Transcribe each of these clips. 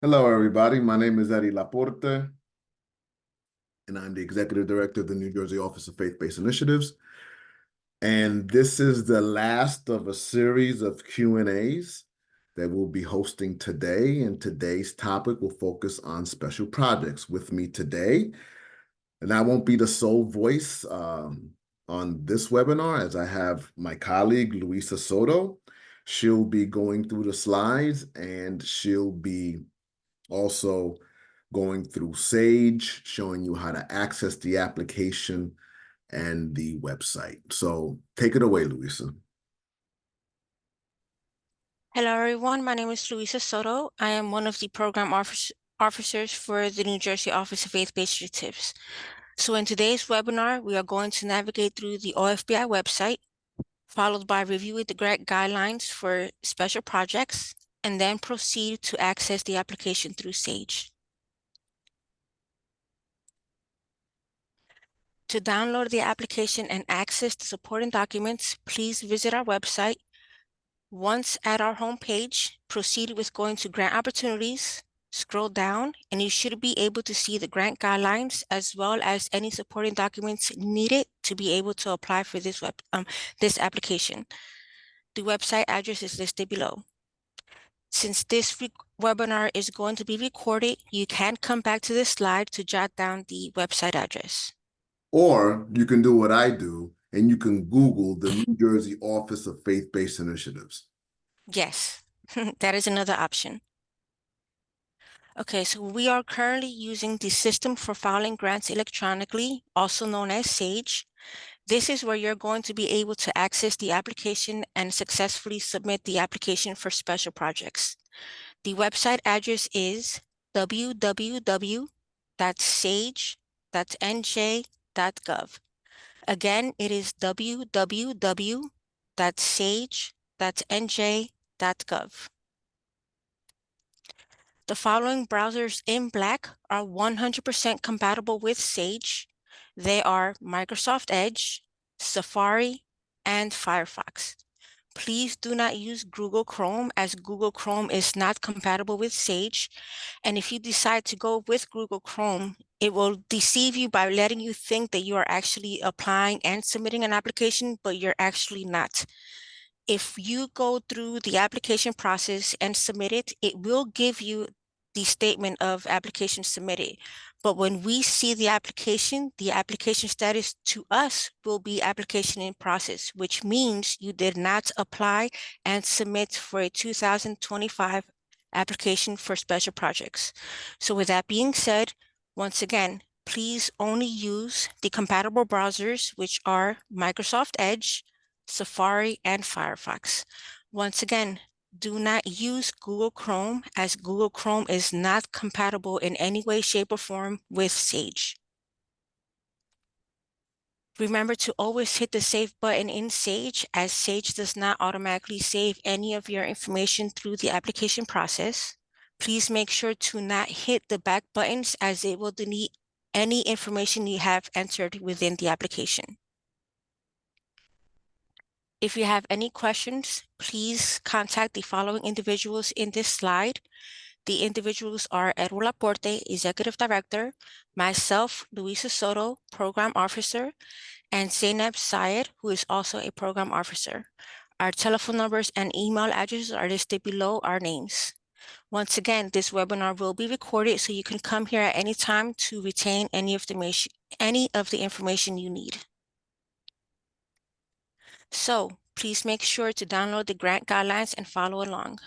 Hello, everybody. My name is Eddie Laporte, and I'm the Executive Director of the New Jersey Office of Faith-Based Initiatives. And this is the last of a series of Q&As that we'll be hosting today. And today's topic will focus on special projects. With me today, and I won't be the sole voice on this webinar, as I have my colleague, Luisa Soto. She'll be going through the slides, and she'll be also going through Sage, showing you how to access the application and the website. So take it away, Luisa. Hello, everyone. My name is Luisa Soto. I am one of the program officers for the New Jersey Office of Faith-Based Initiatives. So in today's webinar, we are going to navigate through the OFBI website, followed by reviewing the grant guidelines for special projects, and then proceed to access the application through Sage. To download the application and access the supporting documents, please visit our website. Once at our homepage, proceed with going to Grant Opportunities, scroll down, and you should be able to see the grant guidelines as well as any supporting documents needed to be able to apply for this application. The website address is listed below. Since this webinar is going to be recorded, you can come back to this slide to jot down the website address. Or you can do what I do, and you can Google the New Jersey Office of Faith-Based Initiatives. Yes, that is another option. Okay, so we are currently using the System for Filing Grants Electronically, also known as SAGE. This is where you're going to be able to access the application and successfully submit the application for special projects. The website address is www.sage.nj.gov. Again, it is www.sage.nj.gov. The following browsers in black are 100% compatible with Sage. They are Microsoft Edge, Safari, and Firefox. Please do not use Google Chrome, as Google Chrome is not compatible with Sage. And if you decide to go with Google Chrome, it will deceive you by letting you think that you are actually applying and submitting an application, but you're actually not. If you go through the application process and submit it, it will give you the statement of application submitted. But when we see the application status to us will be application in process, which means you did not apply and submit for a 2025 application for special projects. So with that being said, once again, please only use the compatible browsers, which are Microsoft Edge, Safari, and Firefox. Once again, do not use Google Chrome, as Google Chrome is not compatible in any way, shape, or form with Sage. Remember to always hit the save button in Sage, as Sage does not automatically save any of your information through the application process. Please make sure to not hit the back buttons, as it will delete any information you have entered within the application. If you have any questions, please contact the following individuals in this slide. The individuals are Edward Laporte, Executive Director, myself, Luisa Soto, Program Officer, and Zainab Syed, who is also a Program Officer. Our telephone numbers and email addresses are listed below our names. Once again, this webinar will be recorded, so you can come here at any time to retain any of the information you need. So please make sure to download the grant guidelines and follow along.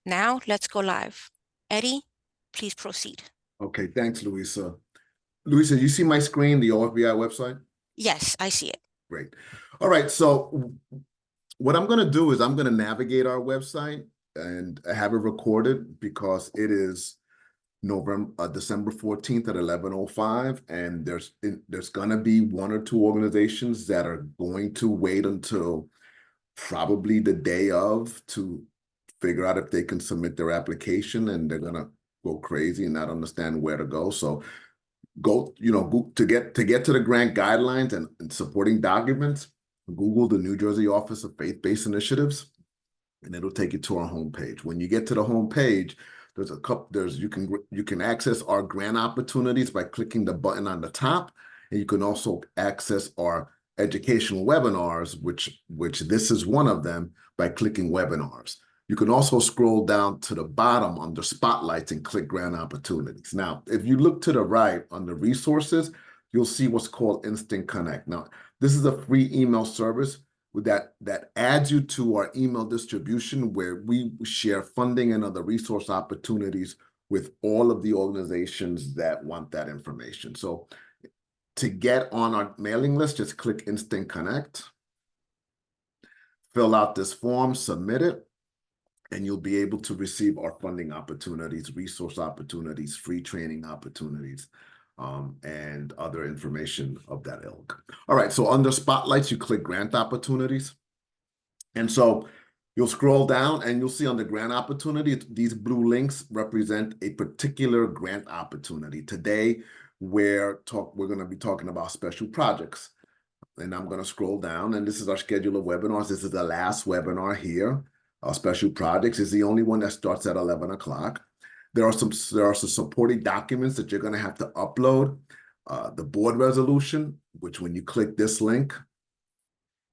Now let's go live. Eddie, please proceed. Okay, thanks, Luisa. Luisa, you see my screen, the OFBI website? Yes, I see it. Great. All right, so what I'm going to do is I'm going to navigate our website and have it recorded, because it is December 14th at 11:05, and there's going to be one or two organizations that are going to wait until probably the day of to figure out if they can submit their application, and they're going to go crazy and not understand where to go. So go to get to the grant guidelines and supporting documents, Google the New Jersey Office of Faith-Based Initiatives, and it'll take you to our homepage. When you get to the homepage, There's a couple, you can access our grant opportunities by clicking the button on the top, and you can also access our educational webinars, which this is one of them, by clicking webinars. You can also scroll down to the bottom under spotlights and click grant opportunities. Now, if you look to the right under resources, you'll see what's called Instant Connect. Now, this is a free email service that adds you to our email distribution, where we share funding and other resource opportunities with all of the organizations that want that information. So to get on our mailing list, just click Instant Connect, fill out this form, submit it, and you'll be able to receive our funding opportunities, resource opportunities, free training opportunities, and other information of that ilk. All right, so under spotlights, you click grant opportunities. And so you'll scroll down and you'll see under grant opportunity, these blue links represent a particular grant opportunity. Today, we're going to be talking about special projects. And I'm going to scroll down, and this is our schedule of webinars. This is the last webinar here. Special projects is the only one that starts at 11 o'clock. There are some supporting documents that you're going to have to upload. The board resolution, which when you click this link,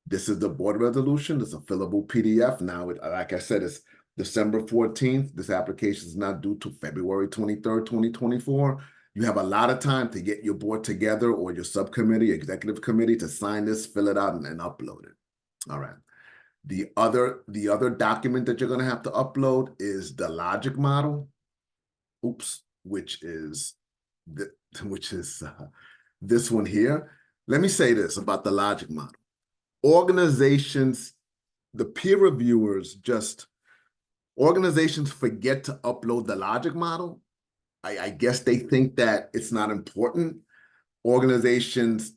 this is the board resolution. It's a fillable PDF. Now, like I said, it's December 14th. This application is not due to February 23rd, 2024. You have a lot of time to get your board together or your subcommittee, executive committee, to sign this, fill it out, and upload it. All right. The other document that you're going to have to upload is the logic model. Which is this one here. Let me say this about the logic model. Organizations, the peer reviewers, organizations forget to upload the logic model. I guess they think that it's not important. Organizations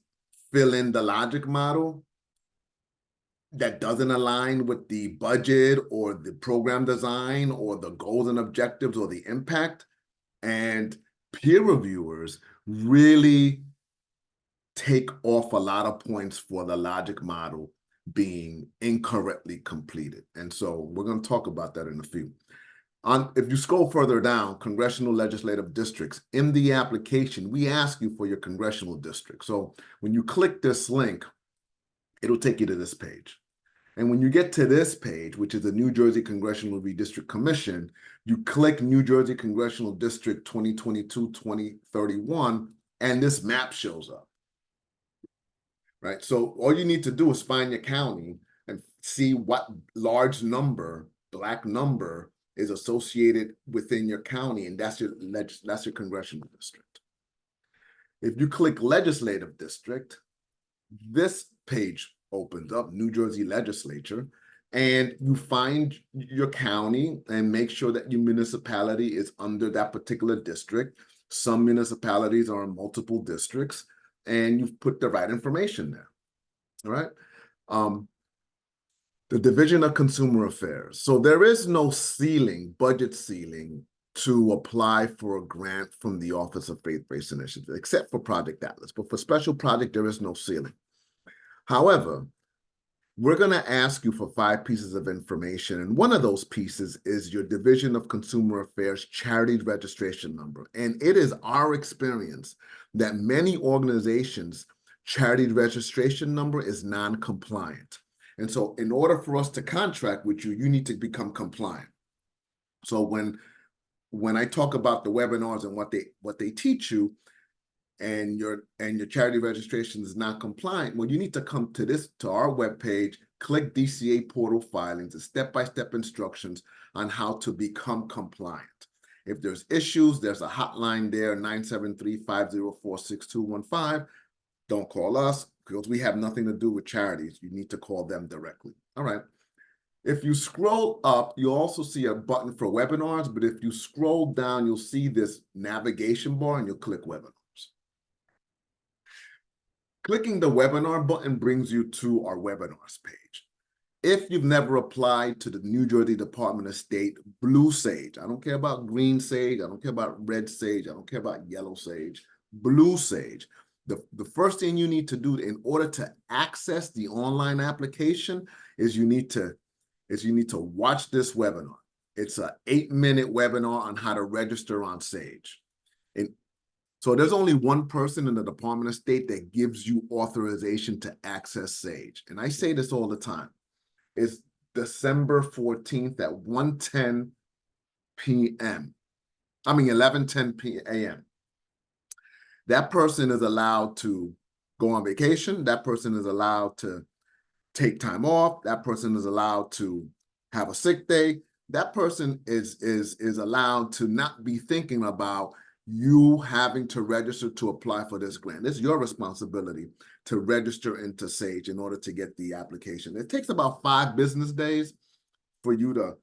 fill in the logic model that doesn't align with the budget or the program design or the goals and objectives or the impact. And peer reviewers really take off a lot of points for the logic model being incorrectly completed. And so we're going to talk about that in a few. If you scroll further down, congressional legislative districts, in the application, we ask you for your congressional district. So when you click this link, it'll take you to this page. And when you get to this page, which is the New Jersey Congressional Redistrict Commission, you click New Jersey Congressional District 2022-2031, and this map shows up. Right? So all you need to do is find your county and see what large number, black number, is associated within your county, and that's your congressional district. If you click legislative district, this page opens up, New Jersey Legislature, and you find your county and make sure that your municipality is under that particular district. Some municipalities are in multiple districts, and you've put the right information there. All right. The Division of Consumer Affairs. So there is no ceiling, budget ceiling, to apply for a grant from the Office of Faith-Based Initiatives, except for Project Atlas. But for special project, there is no ceiling. However, we're going to ask you for 5 pieces of information, and one of those pieces is your Division of Consumer Affairs charity registration number. And it is our experience that many organizations' charity registration number is non-compliant. And so in order for us to contract with you, you need to become compliant. So when I talk about the webinars and what they teach you, and your charity registration is not compliant, well, you need to come to our webpage, click DCA portal filings, and step-by-step instructions on how to become compliant. If there's issues, there's a hotline there, 973-504-6215. Don't call us, because we have nothing to do with charities. You need to call them directly. All right. If you scroll up, you'll also see a button for webinars, but if you scroll down, you'll see this navigation bar and you'll click webinars. Clicking the webinar button brings you to our webinars page. If you've never applied to the New Jersey Department of State Blue Sage, I don't care about green sage, I don't care about red sage, I don't care about yellow sage, Blue Sage. The first thing you need to do in order to access the online application is you need to watch this webinar. It's an 8-minute webinar on how to register on Sage. And so there's only one person in the Department of State that gives you authorization to access Sage. And I say this all the time. It's December 14th at 1:10 p.m. I mean, 11:10 a.m. That person is allowed to go on vacation. That person is allowed to take time off. That person is allowed to have a sick day. That person is allowed to not be thinking about you having to register to apply for this grant. It's your responsibility to register into Sage in order to get the application. It takes about 5 business days for you to,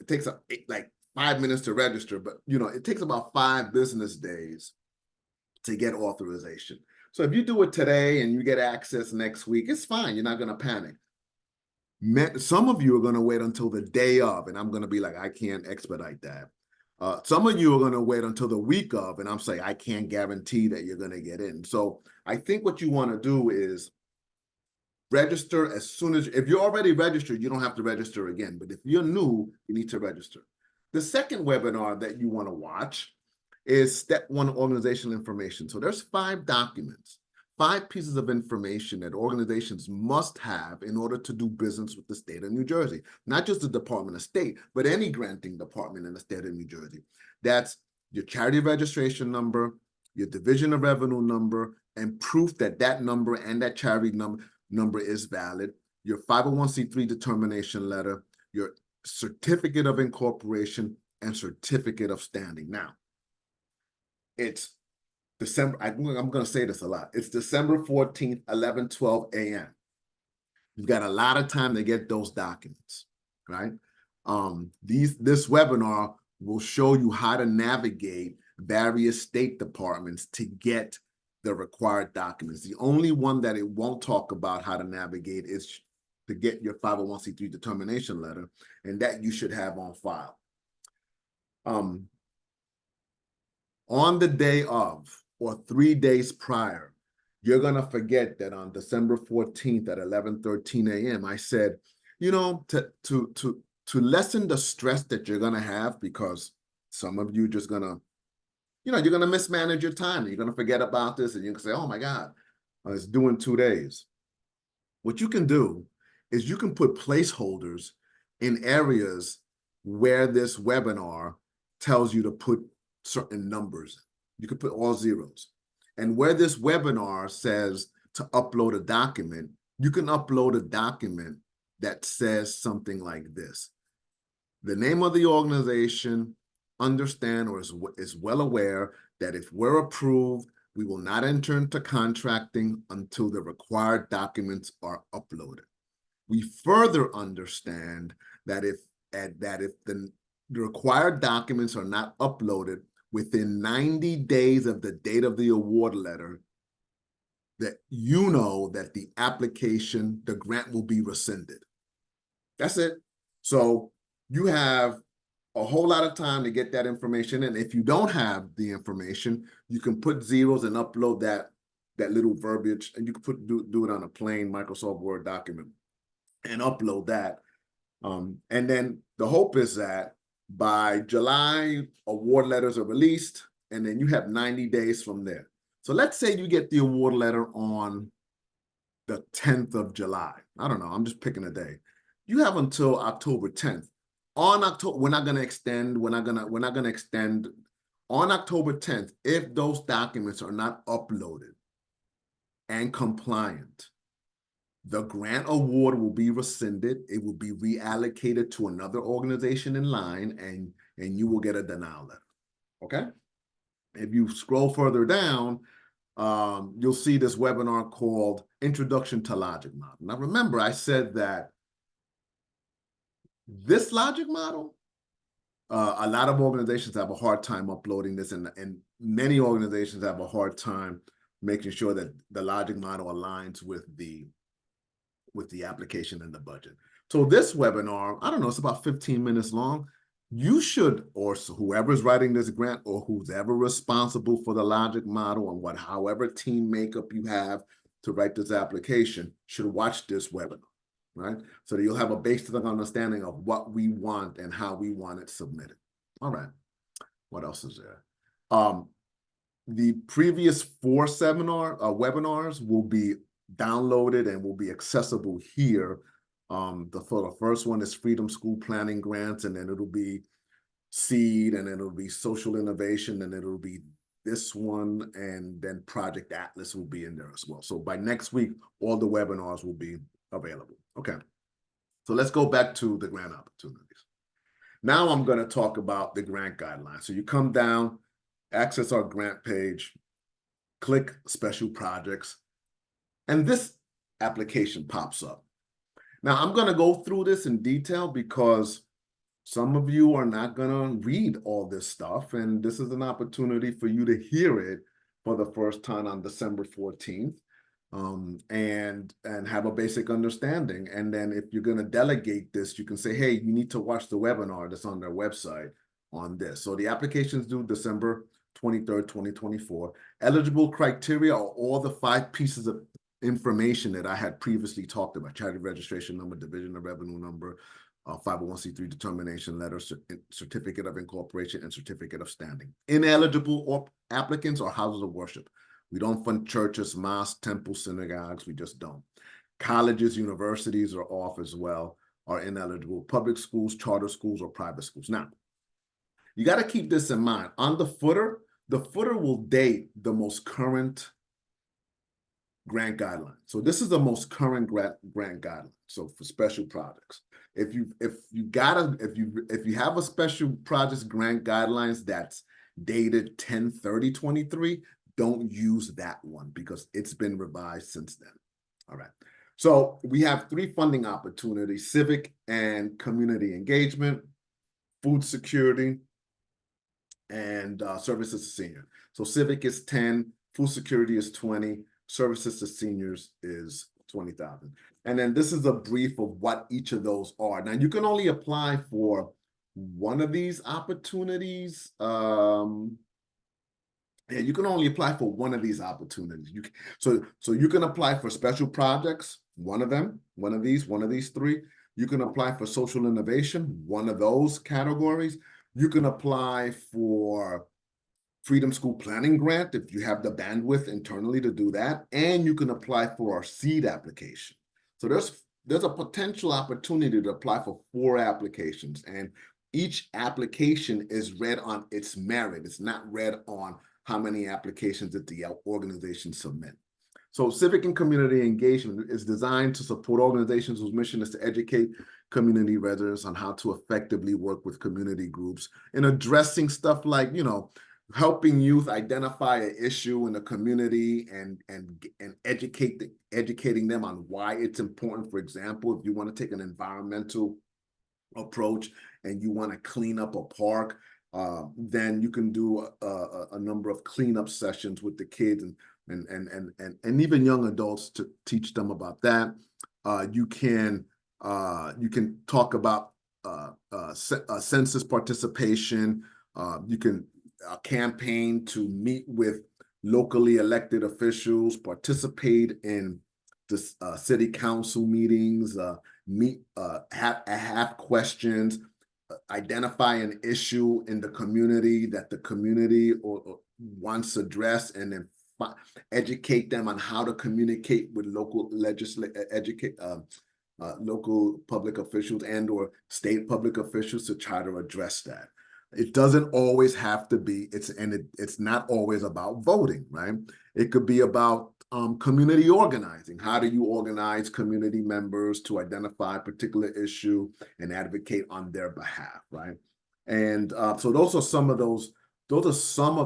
it takes like 5 minutes to register, but it takes about 5 business days to get authorization. So if you do it today and you get access next week, it's fine. You're not going to panic. Some of you are going to wait until the day of, and I'm going to be like, I can't expedite that. Some of you are going to wait until the week of, and I'm saying, I can't guarantee that you're going to get in. So I think what you want to do is register as soon as, if you're already registered, you don't have to register again. But if you're new, you need to register. The second webinar that you want to watch is Step 1 Organizational Information. So there's 5 documents, 5 pieces of information that organizations must have in order to do business with the state of New Jersey. Not just the Department of State, but any granting department in the state of New Jersey. That's your charity registration number, your division of revenue number, and proof that that number and that charity number is valid, your 501c3 determination letter, your certificate of incorporation, and certificate of standing. Now, it's December, I'm going to say this a lot. It's December 14th, 11:12 a.m. You've got a lot of time to get those documents, right? This webinar will show you how to navigate various state departments to get the required documents. The only one that it won't talk about how to navigate is to get your 501c3 determination letter, and that you should have on file. On the day of, or 3 days prior, you're going to forget that on December 14th at 11:13 a.m., I said, to lessen the stress that you're going to have, because some of you just going to, you're going to mismanage your time. You're going to forget about this, and you're going to say, oh my God, it's due in 2 days. What you can do is you can put placeholders in areas where this webinar tells you to put certain numbers. You could put all zeros. And where this webinar says to upload a document, you can upload a document that says something like this. The name of the organization, understand or is well aware that if we're approved, we will not enter into contracting until the required documents are uploaded. We further understand that if the required documents are not uploaded within 90 days of the date of the award letter, that you know that the application, the grant will be rescinded. That's it. So you have a whole lot of time to get that information. And if you don't have the information, you can put zeros and upload that little verbiage, and you can do it on a plain Microsoft Word document and upload that. And then the hope is that by July, award letters are released, and then you have 90 days from there. So let's say you get the award letter on the 10th of July. I don't know, I'm just picking a day. You have until October 10th. On October, we're not going to extend on October 10th. If those documents are not uploaded and compliant, the grant award will be rescinded. It will be reallocated to another organization in line, and you will get a denial letter. Okay? If you scroll further down, you'll see this webinar called Introduction to Logic Model. Now, remember, I said that this logic model, a lot of organizations have a hard time uploading this, and many organizations have a hard time making sure that the logic model aligns with the application and the budget. So this webinar, I don't know, it's about 15 minutes long. You should, or whoever's writing this grant, or who's ever responsible for the logic model and however team makeup you have to write this application, should watch this webinar. right? So that you'll have a basic understanding of what we want and how we want it submitted. All right. What else is there? The previous 4 webinars will be downloaded and will be accessible here. The first one is Freedom School Planning Grants, and then it'll be Seed, and then it'll be Social Innovation, and it'll be this one, and then Project Atlas will be in there as well. So by next week, all the webinars will be available. Okay, so let's go back to the grant opportunities. Now I'm going to talk about the grant guidelines. So you come down, access our grant page, click Special Projects, and this application pops up. Now I'm going to go through this in detail because some of you are not going to read all this stuff, and this is an opportunity for you to hear it for the first time on December 14th, and have a basic understanding. And then if you're going to delegate this, you can say, hey, you need to watch the webinar that's on their website on this. So the applications due December 23rd, 2024. Eligible criteria are all the 5 pieces of information that I had previously talked about: charity registration number, division of revenue number, 501c3 determination letter, certificate of incorporation, and certificate of standing. Ineligible applicants are houses of worship. We don't fund churches, mosques, temples, synagogues. We just don't. Colleges, universities are off as well, are ineligible. Public schools, charter schools, or private schools. Now, you got to keep this in mind. On the footer will date the most current grant guideline. So this is the most current grant guideline. So for special projects, if you have a special projects grant guidelines that's dated 10/30/23, don't use that one because it's been revised since then. All right. So we have 3 funding opportunities: civic and community engagement, food security, and services to senior. So civic is 10, food security is 20, services to seniors is 20,000. And then this is a brief of what each of those are. Now you can only apply for one of these opportunities. You can only apply for one of these opportunities. So you can apply for special projects, one of these 3. You can apply for social innovation, one of those categories. You can apply for Freedom School Planning Grant if you have the bandwidth internally to do that, and you can apply for our seed application. So there's a potential opportunity to apply for 4 applications, and each application is read on its merit. It's not read on how many applications that the organization submit. So civic and community engagement is designed to support organizations whose mission is to educate community residents on how to effectively work with community groups in addressing stuff like, helping youth identify an issue in the community and educating them on why it's important. For example, if you want to take an environmental approach and you want to clean up a park, then you can do a number of cleanup sessions with the kids and even young adults to teach them about that. You can talk about census participation. You can campaign to meet with locally elected officials, participate in the city council meetings, have questions, identify an issue in the community that the community or wants addressed, and then educate them on how to communicate with local local public officials and or state public officials to try to address that. It doesn't always have to be, it's not always about voting, right? It could be about community organizing. How do you organize community members to identify a particular issue and advocate on their behalf, right? And so those are some of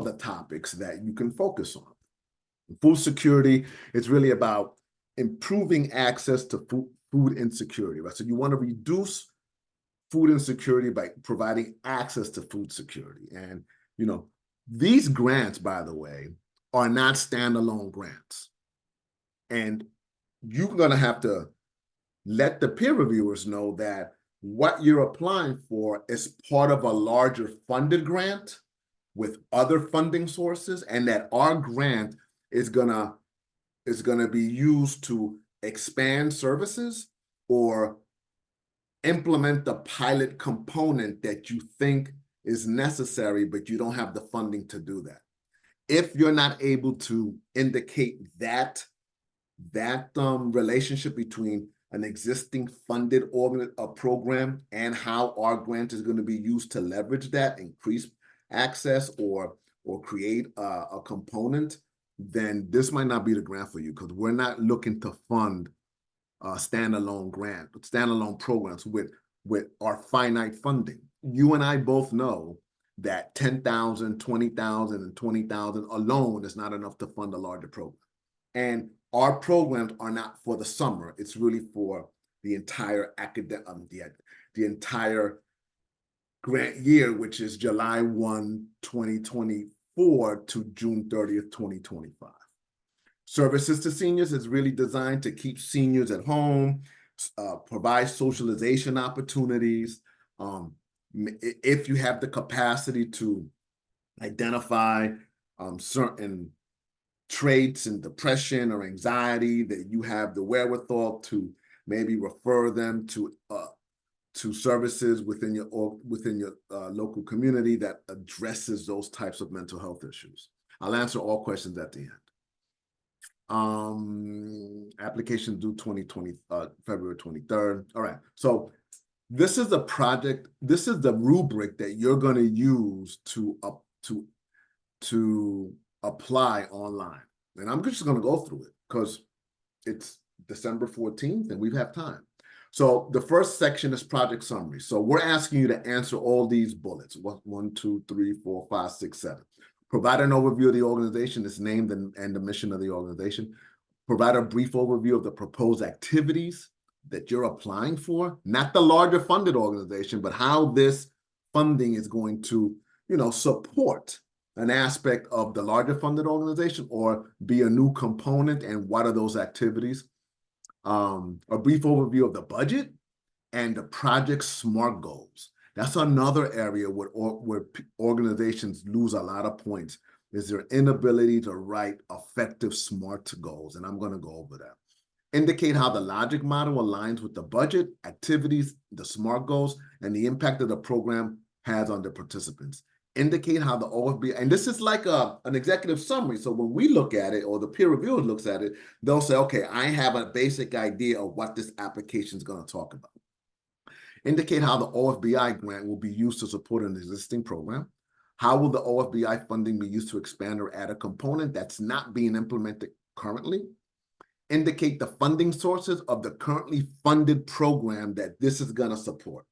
the topics that you can focus on. Food security is really about improving access to food insecurity, right? So you want to reduce food insecurity by providing access to food security. And, these grants, by the way, are not standalone grants. And you're going to have to let the peer reviewers know that what you're applying for is part of a larger funded grant with other funding sources, and that our grant is gonna be used to expand services or implement the pilot component that you think is necessary, but you don't have the funding to do that. If you're not able to indicate that relationship between an existing funded program and how our grant is going to be used to leverage that, increase access, or create a component, then this might not be the grant for you, because we're not looking to fund standalone programs with our finite funding. You and I both know that 10,000, 20,000, and 20,000 alone is not enough to fund a larger program. And our programs are not for the summer. It's really for the entire the entire grant year, which is July 1, 2024 to June 30th, 2025. Services to seniors is really designed to keep seniors at home, provide socialization opportunities. If you have the capacity to identify certain traits in depression or anxiety, that you have the wherewithal to maybe refer them to services within your local community that addresses those types of mental health issues. I'll answer all questions at the end. Application due February 23rd. All right, so this is the project, this is the rubric that you're going to use to apply online. And I'm just going to go through it because it's December 14th and we have time. So the first section is project summary. So we're asking you to answer all these bullets. 1, 2, 3, 4, 5, 6, 7. Provide an overview of the organization, its name and the mission of the organization. Provide a brief overview of the proposed activities that you're applying for, not the larger funded organization, but how this funding is going to, support an aspect of the larger funded organization or be a new component, and what are those activities. A brief overview of the budget and the project's SMART goals. That's another area where organizations lose a lot of points, is their inability to write effective SMART goals, and I'm going to go over that. Indicate how the logic model aligns with the budget, activities, the SMART goals, and the impact that the program has on the participants. Indicate how the OFB, and this is like an executive summary, so when we look at it, or the peer reviewer looks at it, they'll say, okay, I have a basic idea of what this application is going to talk about. Indicate how the OFBI grant will be used to support an existing program. How will the OFBI funding be used to expand or add a component that's not being implemented currently? Indicate the funding sources of the currently funded program that this is going to support.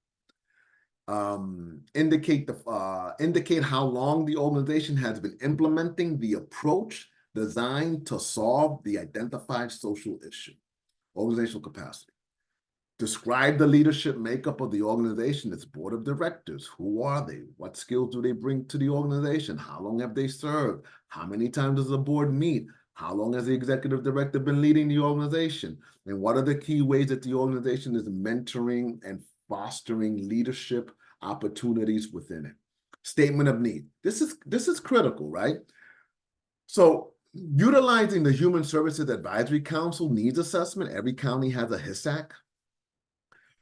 Indicate how long the organization has been implementing the approach designed to solve the identified social issue. Organizational capacity. Describe the leadership makeup of the organization, its board of directors. Who are they? What skills do they bring to the organization? How long have they served? How many times does the board meet? How long has the executive director been leading the organization? And what are the key ways that the organization is mentoring and fostering leadership opportunities within it? Statement of need. This is critical, right? So utilizing the Human Services Advisory Council needs assessment. Every county has a HISAC.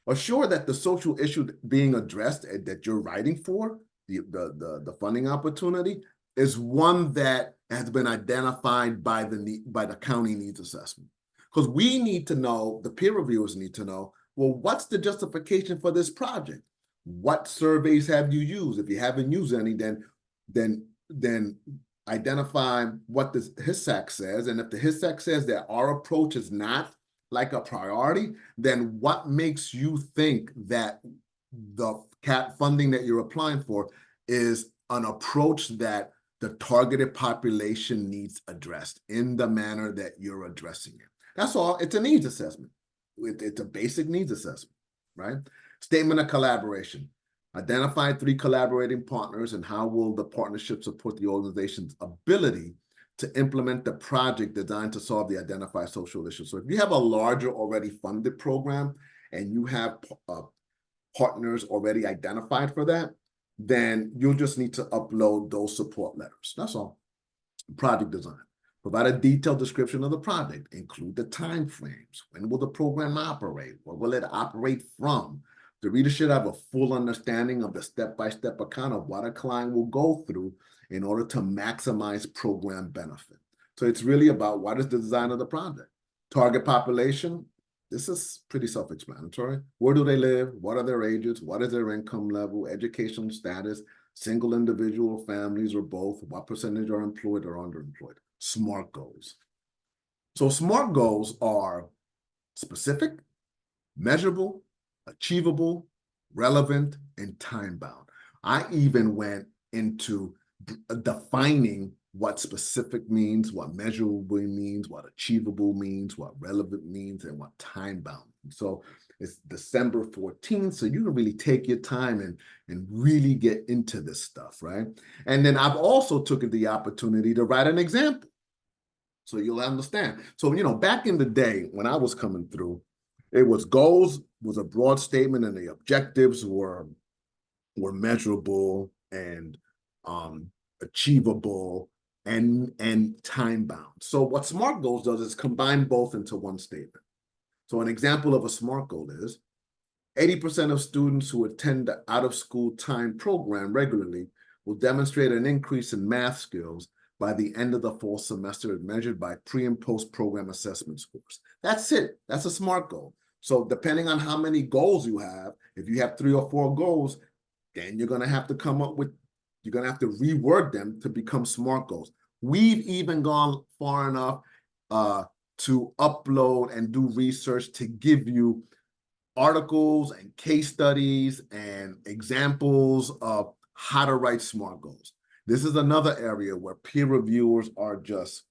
Assure that the social issue being addressed that you're writing for, the funding opportunity, is one that has been identified by the county needs assessment. Because we need to know, the peer reviewers need to know, well, what's the justification for this project? What surveys have you used? If you haven't used any, then identify what the HISAC says. And if the HISAC says that our approach is not like a priority, then what makes you think that the CAP funding that you're applying for is an approach that the targeted population needs addressed in the manner that you're addressing it? That's all. It's a needs assessment. It's a basic needs assessment, right? Statement of collaboration. Identify 3 collaborating partners, and how will the partnership support the organization's ability to implement the project designed to solve the identified social issues. So if you have a larger already funded program and you have partners already identified for that, then you'll just need to upload those support letters. That's all. Project design. Provide a detailed description of the project. Include the time frames. When will the program operate? What will it operate from? The reader should have a full understanding of the step-by-step account of what a client will go through in order to maximize program benefit. So it's really about what is the design of the project. Target population, this is pretty self-explanatory. Where do they live? What are their ages? What is their income level, educational status, single individual, families, or both? What percentage are employed or underemployed? SMART goals. So SMART goals are specific, measurable, achievable, relevant, and time-bound. I even went into defining what specific means, what measurable means, what achievable means, what relevant means, and what time-bound. So it's December 14th, so you can really take your time and really get into this stuff, right? And then I've also taken the opportunity to write an example, so you'll understand. So, back in the day when I was coming through, it was goals was a broad statement, and the objectives were measurable and achievable and time bound. So what SMART goals does is combine both into one statement. So an example of a SMART goal is 80% of students who attend the out-of-school time program regularly will demonstrate an increase in math skills by the end of the fall semester as measured by pre and post program assessment scores. That's it. That's a SMART goal. So depending on how many goals you have, if you have 3 or 4 goals, then you're going to have to you're going to have to reword them to become SMART goals. We've even gone far enough to upload and do research to give you articles and case studies and examples of how to write SMART goals. This is another area where peer reviewers are just,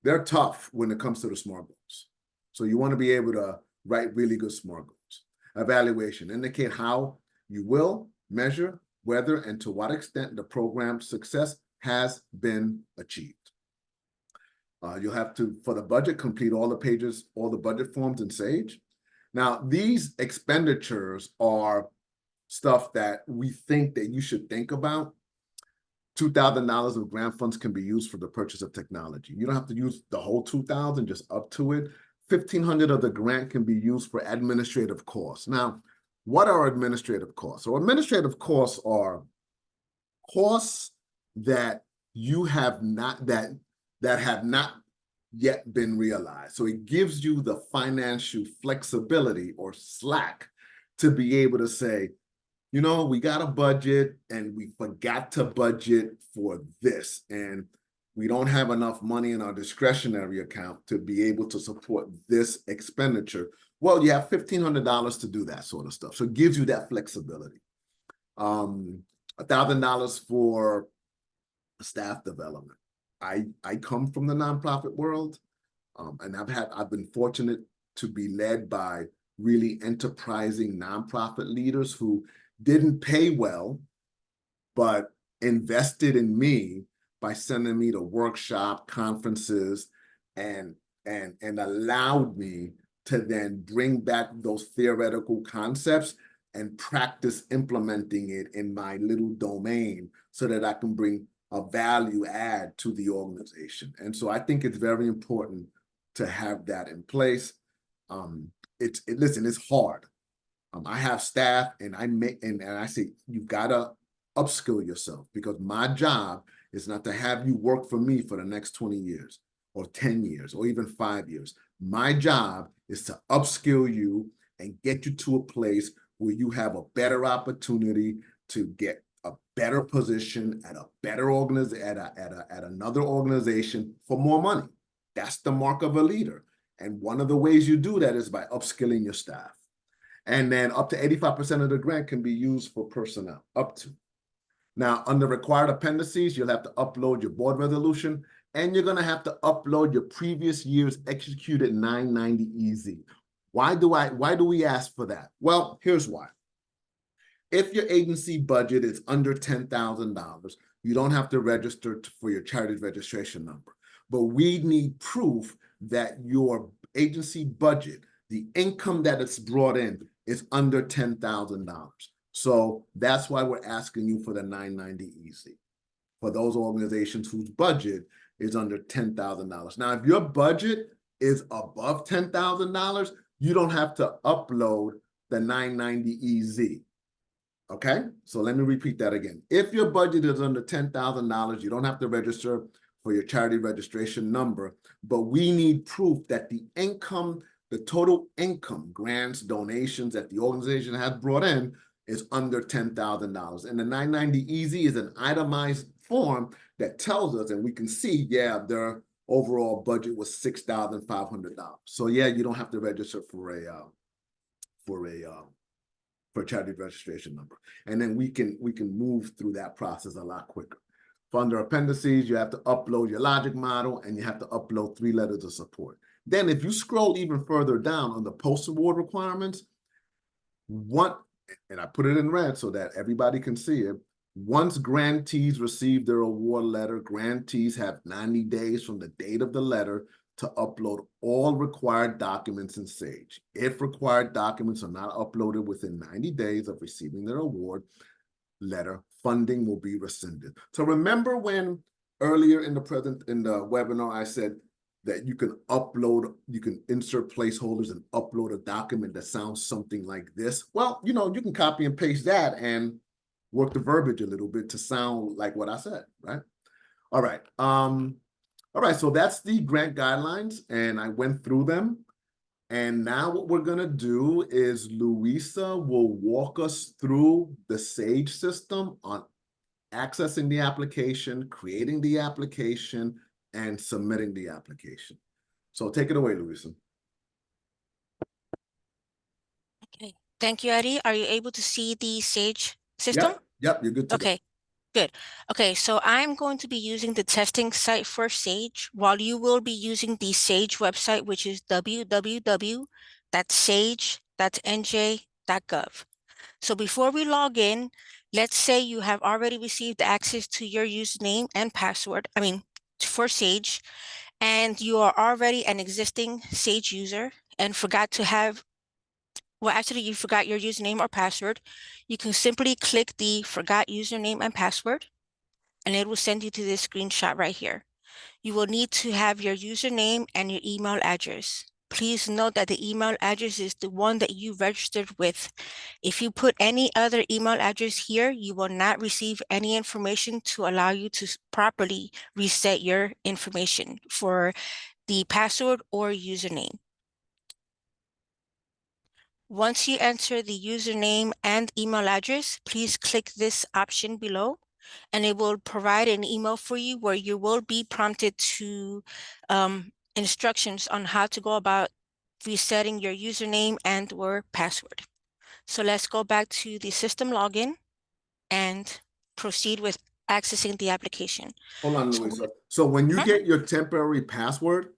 they're tough when it comes to the SMART goals. So you want to be able to write really good SMART goals. Evaluation, indicate how you will measure whether and to what extent the program's success has been achieved. You'll have to, for the budget, complete all the pages, all the budget forms in Sage. Now, these expenditures are stuff that we think that you should think about. $2,000 of grant funds can be used for the purchase of technology. You don't have to use the whole $2,000, just up to it. $1,500 of the grant can be used for administrative costs. Now, what are administrative costs? So administrative costs are costs that you have not, that have not yet been realized. So it gives you the financial flexibility or slack to be able to say, we got a budget and we forgot to budget for this, and we don't have enough money in our discretionary account to be able to support this expenditure. Well, you have $1,500 to do that sort of stuff. So it gives you that flexibility. $1,000 for staff development. I come from the nonprofit world, and I've been fortunate to be led by really enterprising nonprofit leaders who didn't pay well, but invested in me by sending me to workshop conferences and allowed me to then bring back those theoretical concepts and practice implementing it in my little domain so that I can bring a value add to the organization. And so I think it's very important to have that in place. Listen, it's hard. I have staff, and I say you've got to upskill yourself, because my job is not to have you work for me for the next 20 years or 10 years or even 5 years. My job is to upskill you and get you to a place where you have a better opportunity to get a better position at a better organization, at another organization for more money. That's the mark of a leader. And one of the ways you do that is by upskilling your staff. And then up to 85% of the grant can be used for personnel, up to. Now, under required appendices, you'll have to upload your board resolution, and you're going to have to upload your previous year's executed 990 EZ. Why do we ask for that? Well, here's why. If your agency budget is under $10,000, you don't have to register for your charity registration number. But we need proof that your agency budget, the income that it's brought in, is under $10,000. So that's why we're asking you for the 990 EZ for those organizations whose budget is under $10,000. Now, if your budget is above $10,000, you don't have to upload the 990EZ. Okay, so let me repeat that again. If your budget is under $10,000, you don't have to register for your charity registration number, but we need proof that the income, the total income, grants, donations that the organization has brought in is under $10,000. And the 990EZ is an itemized form that tells us, and we can see, yeah, their overall budget was $6,500. So yeah, you don't have to register for a charity registration number. And then we can move through that process a lot quicker. For under appendices, you have to upload your logic model and you have to upload 3 letters of support. Then if you scroll even further down on the post-award requirements, and I put it in red so that everybody can see it, once grantees receive their award letter, grantees have 90 days from the date of the letter to upload all required documents in Sage. If required documents are not uploaded within 90 days of receiving their award letter, funding will be rescinded. So remember when earlier in the webinar, I said that you can insert placeholders and upload a document that sounds something like this? Well, you can copy and paste that and work the verbiage a little bit to sound like what I said, right? All right. All right, so that's the grant guidelines, and I went through them. And now what we're gonna do is Louisa will walk us through the Sage system on accessing the application, creating the application, and submitting the application. So take it away, Louisa. Okay, thank you, Eddie. Are you able to see the Sage system? Yep, you're good to go. Okay, good. Okay, so I'm going to be using the testing site for Sage, while you will be using the Sage website, which is www.sage.nj.gov. So before we log in, let's say you have already received access to your username and password, for Sage, and you are already an existing Sage user and forgot to have, well, actually you forgot your username or password, you can simply click the forgot username and password, and it will send you to this screenshot right here. You will need to have your username and your email address. Please note that the email address is the one that you registered with. If you put any other email address here, you will not receive any information to allow you to properly reset your information for the password or username. Once you enter the username and email address, please click this option below, and it will provide an email for you where you will be prompted to instructions on how to go about resetting your username and or password. So let's go back to the system login and proceed with accessing the application. Hold on, Louisa. So when you get your temporary password,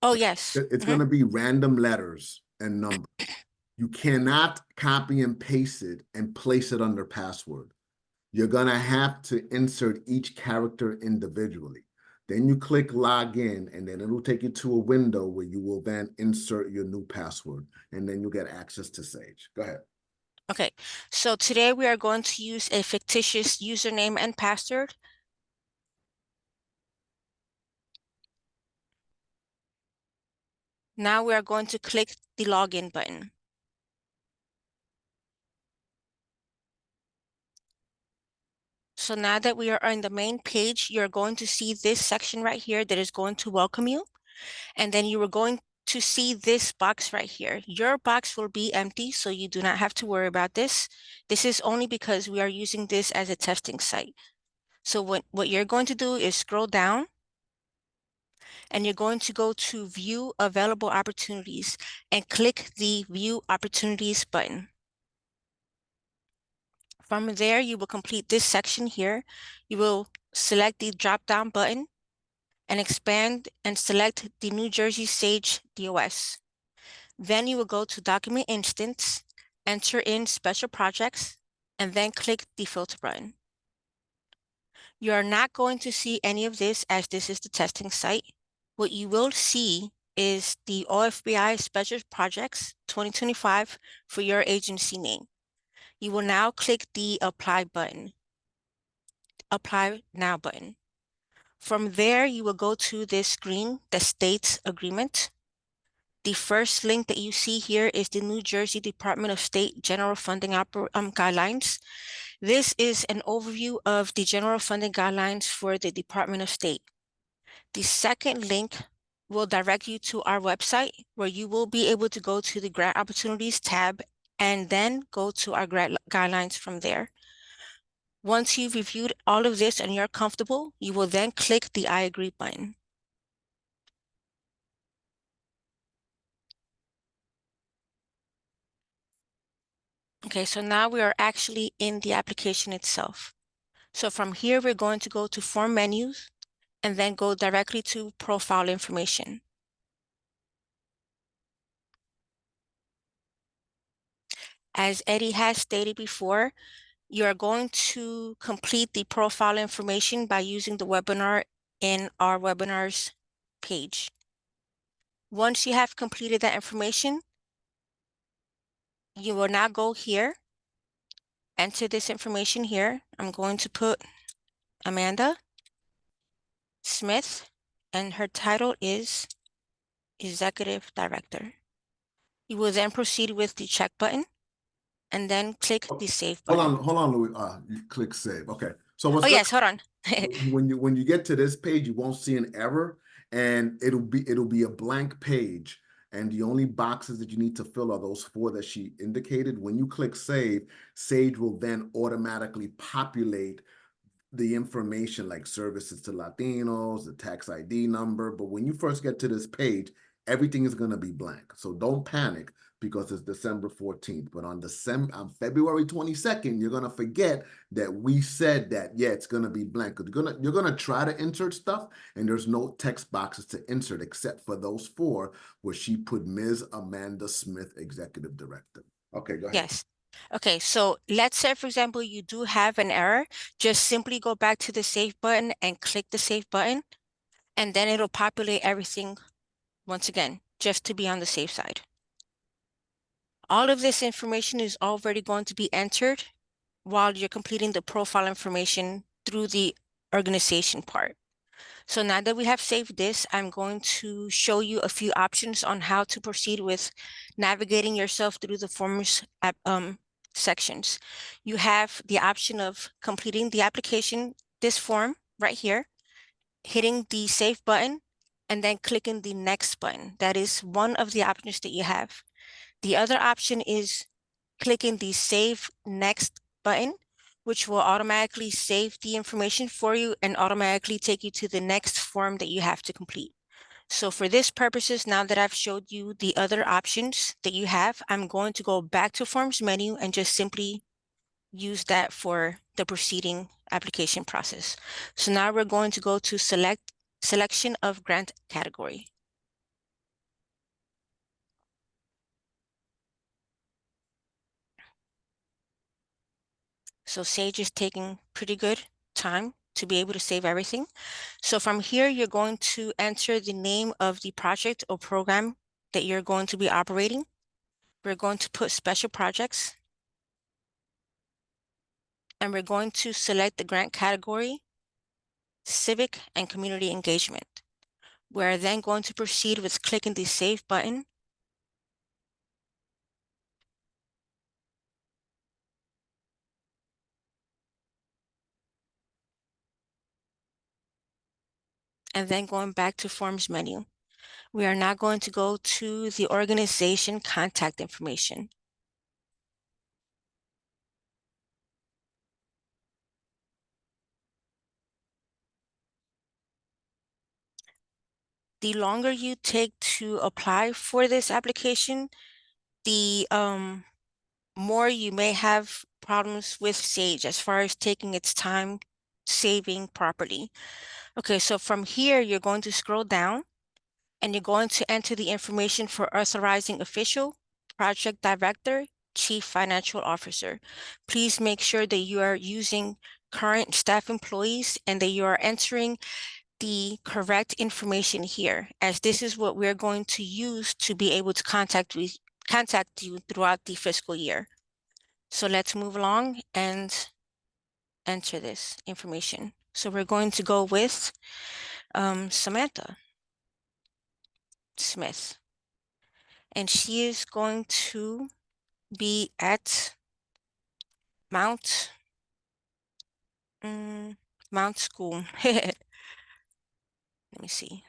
oh yes, it's going to be random letters and numbers. You cannot copy and paste it and place it under password. You're going to have to insert each character individually. Then you click login, and then it'll take you to a window where you will then insert your new password, and then you'll get access to Sage. Go ahead. Okay, so today we are going to use a fictitious username and password. Now we are going to click the login button. So now that we are on the main page, you're going to see this section right here that is going to welcome you. And then you are going to see this box right here. Your box will be empty, so you do not have to worry about this. This is only because we are using this as a testing site. So what you're going to do is scroll down, and you're going to go to View Available Opportunities and click the View Opportunities button. From there, you will complete this section here. You will select the drop-down button and expand and select the New Jersey Sage DOS. Then you will go to Document Instance, enter in Special Projects, and then click the Filter button. You are not going to see any of this as this is the testing site. What you will see is the OFBI Special Projects 2025 for your agency name. You will now click the Apply button, Apply Now button. From there, you will go to this screen that states agreement. The first link that you see here is the New Jersey Department of State General Funding Guidelines. This is an overview of the general funding guidelines for the Department of State. The second link will direct you to our website, where you will be able to go to the Grant Opportunities tab and then go to our grant guidelines from there. Once you've reviewed all of this and you're comfortable, you will then click the I agree button. Okay, so now we are actually in the application itself. So from here, we're going to go to form menus and then go directly to profile information. As Eddie has stated before, you are going to complete the profile information by using the webinar in our webinars page. Once you have completed that information, you will now go here, enter this information here. I'm going to put Amanda Smith, and her title is Executive Director. You will then proceed with the check button and then click the save button. Hold on, Louis. You click save. Okay. So what's yes, hold on. when you get to this page, you won't see an error, and it'll be a blank page. And the only boxes that you need to fill are those 4 that she indicated. When you click save, Sage will then automatically populate the information like services to Latinos, the tax ID number. But when you first get to this page, everything is going to be blank. So don't panic because it's December 14th. But on February 22nd, you're going to forget that we said that, yeah, it's going to be blank. You're going to try to insert stuff, and there's no text boxes to insert except for those 4 where she put Ms. Amanda Smith, Executive Director. Okay, go ahead. Yes. Okay, so let's say, for example, you do have an error. Just simply go back to the save button and click the save button, and then it'll populate everything once again, just to be on the safe side. All of this information is already going to be entered while you're completing the profile information through the organization part. So now that we have saved this, I'm going to show you a few options on how to proceed with navigating yourself through the forms sections. You have the option of completing the application, this form right here, hitting the save button, and then clicking the next button. That is one of the options that you have. The other option is clicking the save next button, which will automatically save the information for you and automatically take you to the next form that you have to complete. So for this purposes, now that I've showed you the other options that you have, I'm going to go back to Forms menu and just simply use that for the proceeding application process. So now we're going to go to selection of grant category. So Sage is taking pretty good time to be able to save everything. So from here, you're going to enter the name of the project or program that you're going to be operating. We're going to put special projects. And we're going to select the grant category, civic and community engagement. We're then going to proceed with clicking the save button. And then going back to Forms menu. We are now going to go to the organization contact information. The longer you take to apply for this application, the more you may have problems with Sage as far as taking its time saving properly. Okay, so from here, you're going to scroll down and you're going to enter the information for authorizing official, project director, chief financial officer. Please make sure that you are using current staff employees and that you are entering the correct information here, as this is what we're going to use to be able to contact you throughout the fiscal year. So let's move along and enter this information. So we're going to go with Samantha Smith. And she is going to be at Mount School. Let me see.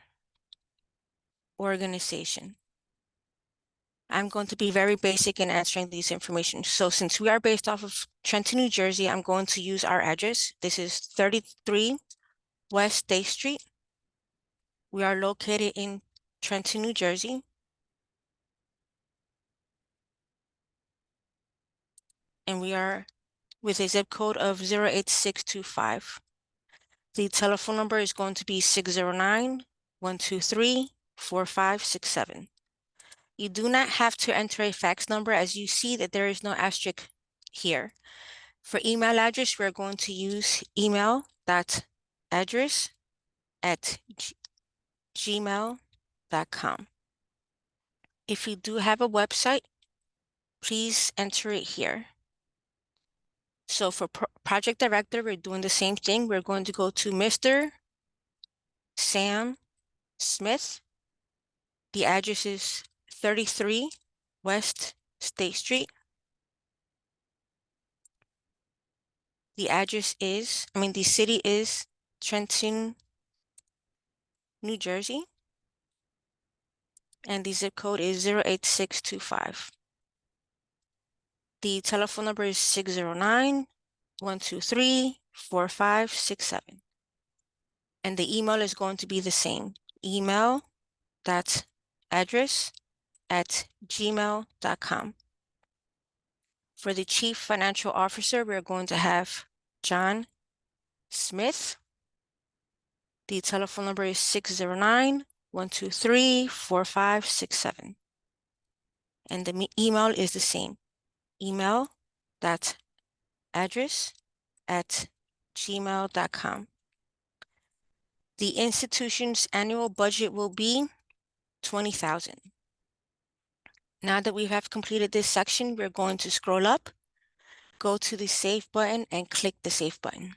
Organization. I'm going to be very basic in answering these information. So since we are based off of Trenton, New Jersey, I'm going to use our address. This is 33 West State Street. We are located in Trenton, New Jersey. And we are with a zip code of 08625. The telephone number is going to be 609-123-4567. You do not have to enter a fax number, as you see that there is no asterisk here. For email address, we're going to use email.address@gmail.com. If you do have a website, please enter it here. So for project director, we're doing the same thing. We're going to go to Mr. Sam Smith. The address is 33 West State Street. The city is Trenton, New Jersey. And the zip code is 08625. The telephone number is 609-123-4567. And the email is going to be the same. Email.address@gmail.com. For the Chief Financial Officer, we're going to have John Smith. The telephone number is 609-123-4567. And the email is the same. Email.address@gmail.com. The institution's annual budget will be $20,000. Now that we have completed this section, we're going to scroll up, go to the Save button, and click the Save button.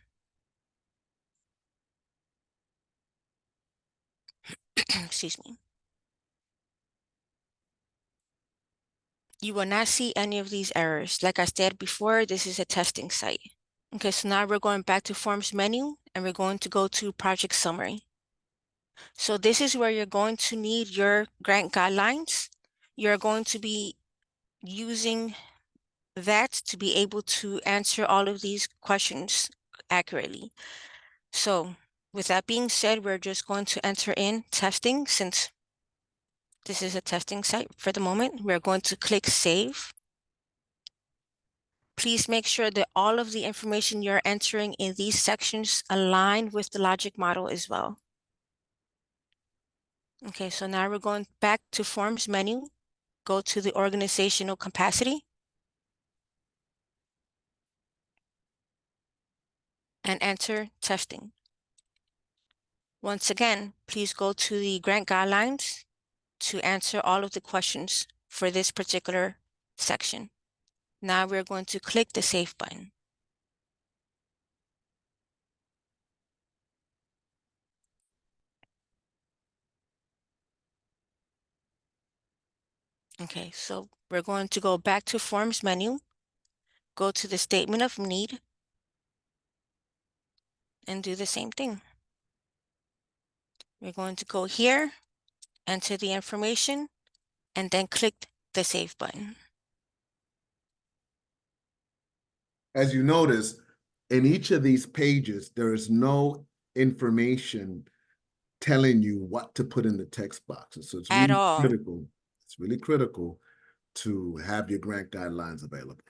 Excuse me. You will not see any of these errors. Like I stated before, this is a testing site. Okay, so now we're going back to Forms menu, and we're going to go to Project Summary. So this is where you're going to need your grant guidelines. You're going to be using that to be able to answer all of these questions accurately. So with that being said, we're just going to enter in testing, since this is a testing site for the moment. We're going to click Save. Please make sure that all of the information you're entering in these sections align with the logic model as well. Okay, so now we're going back to Forms menu, go to the organizational capacity, and enter testing. Once again, please go to the grant guidelines to answer all of the questions for this particular section. Now we're going to click the Save button. Okay, so we're going to go back to Forms menu, go to the Statement of Need, and do the same thing. We're going to go here, enter the information, and then click the Save button. As you notice, in each of these pages, there is no information telling you what to put in the text boxes. So it's At really all. critical. It's really critical to have your grant guidelines available.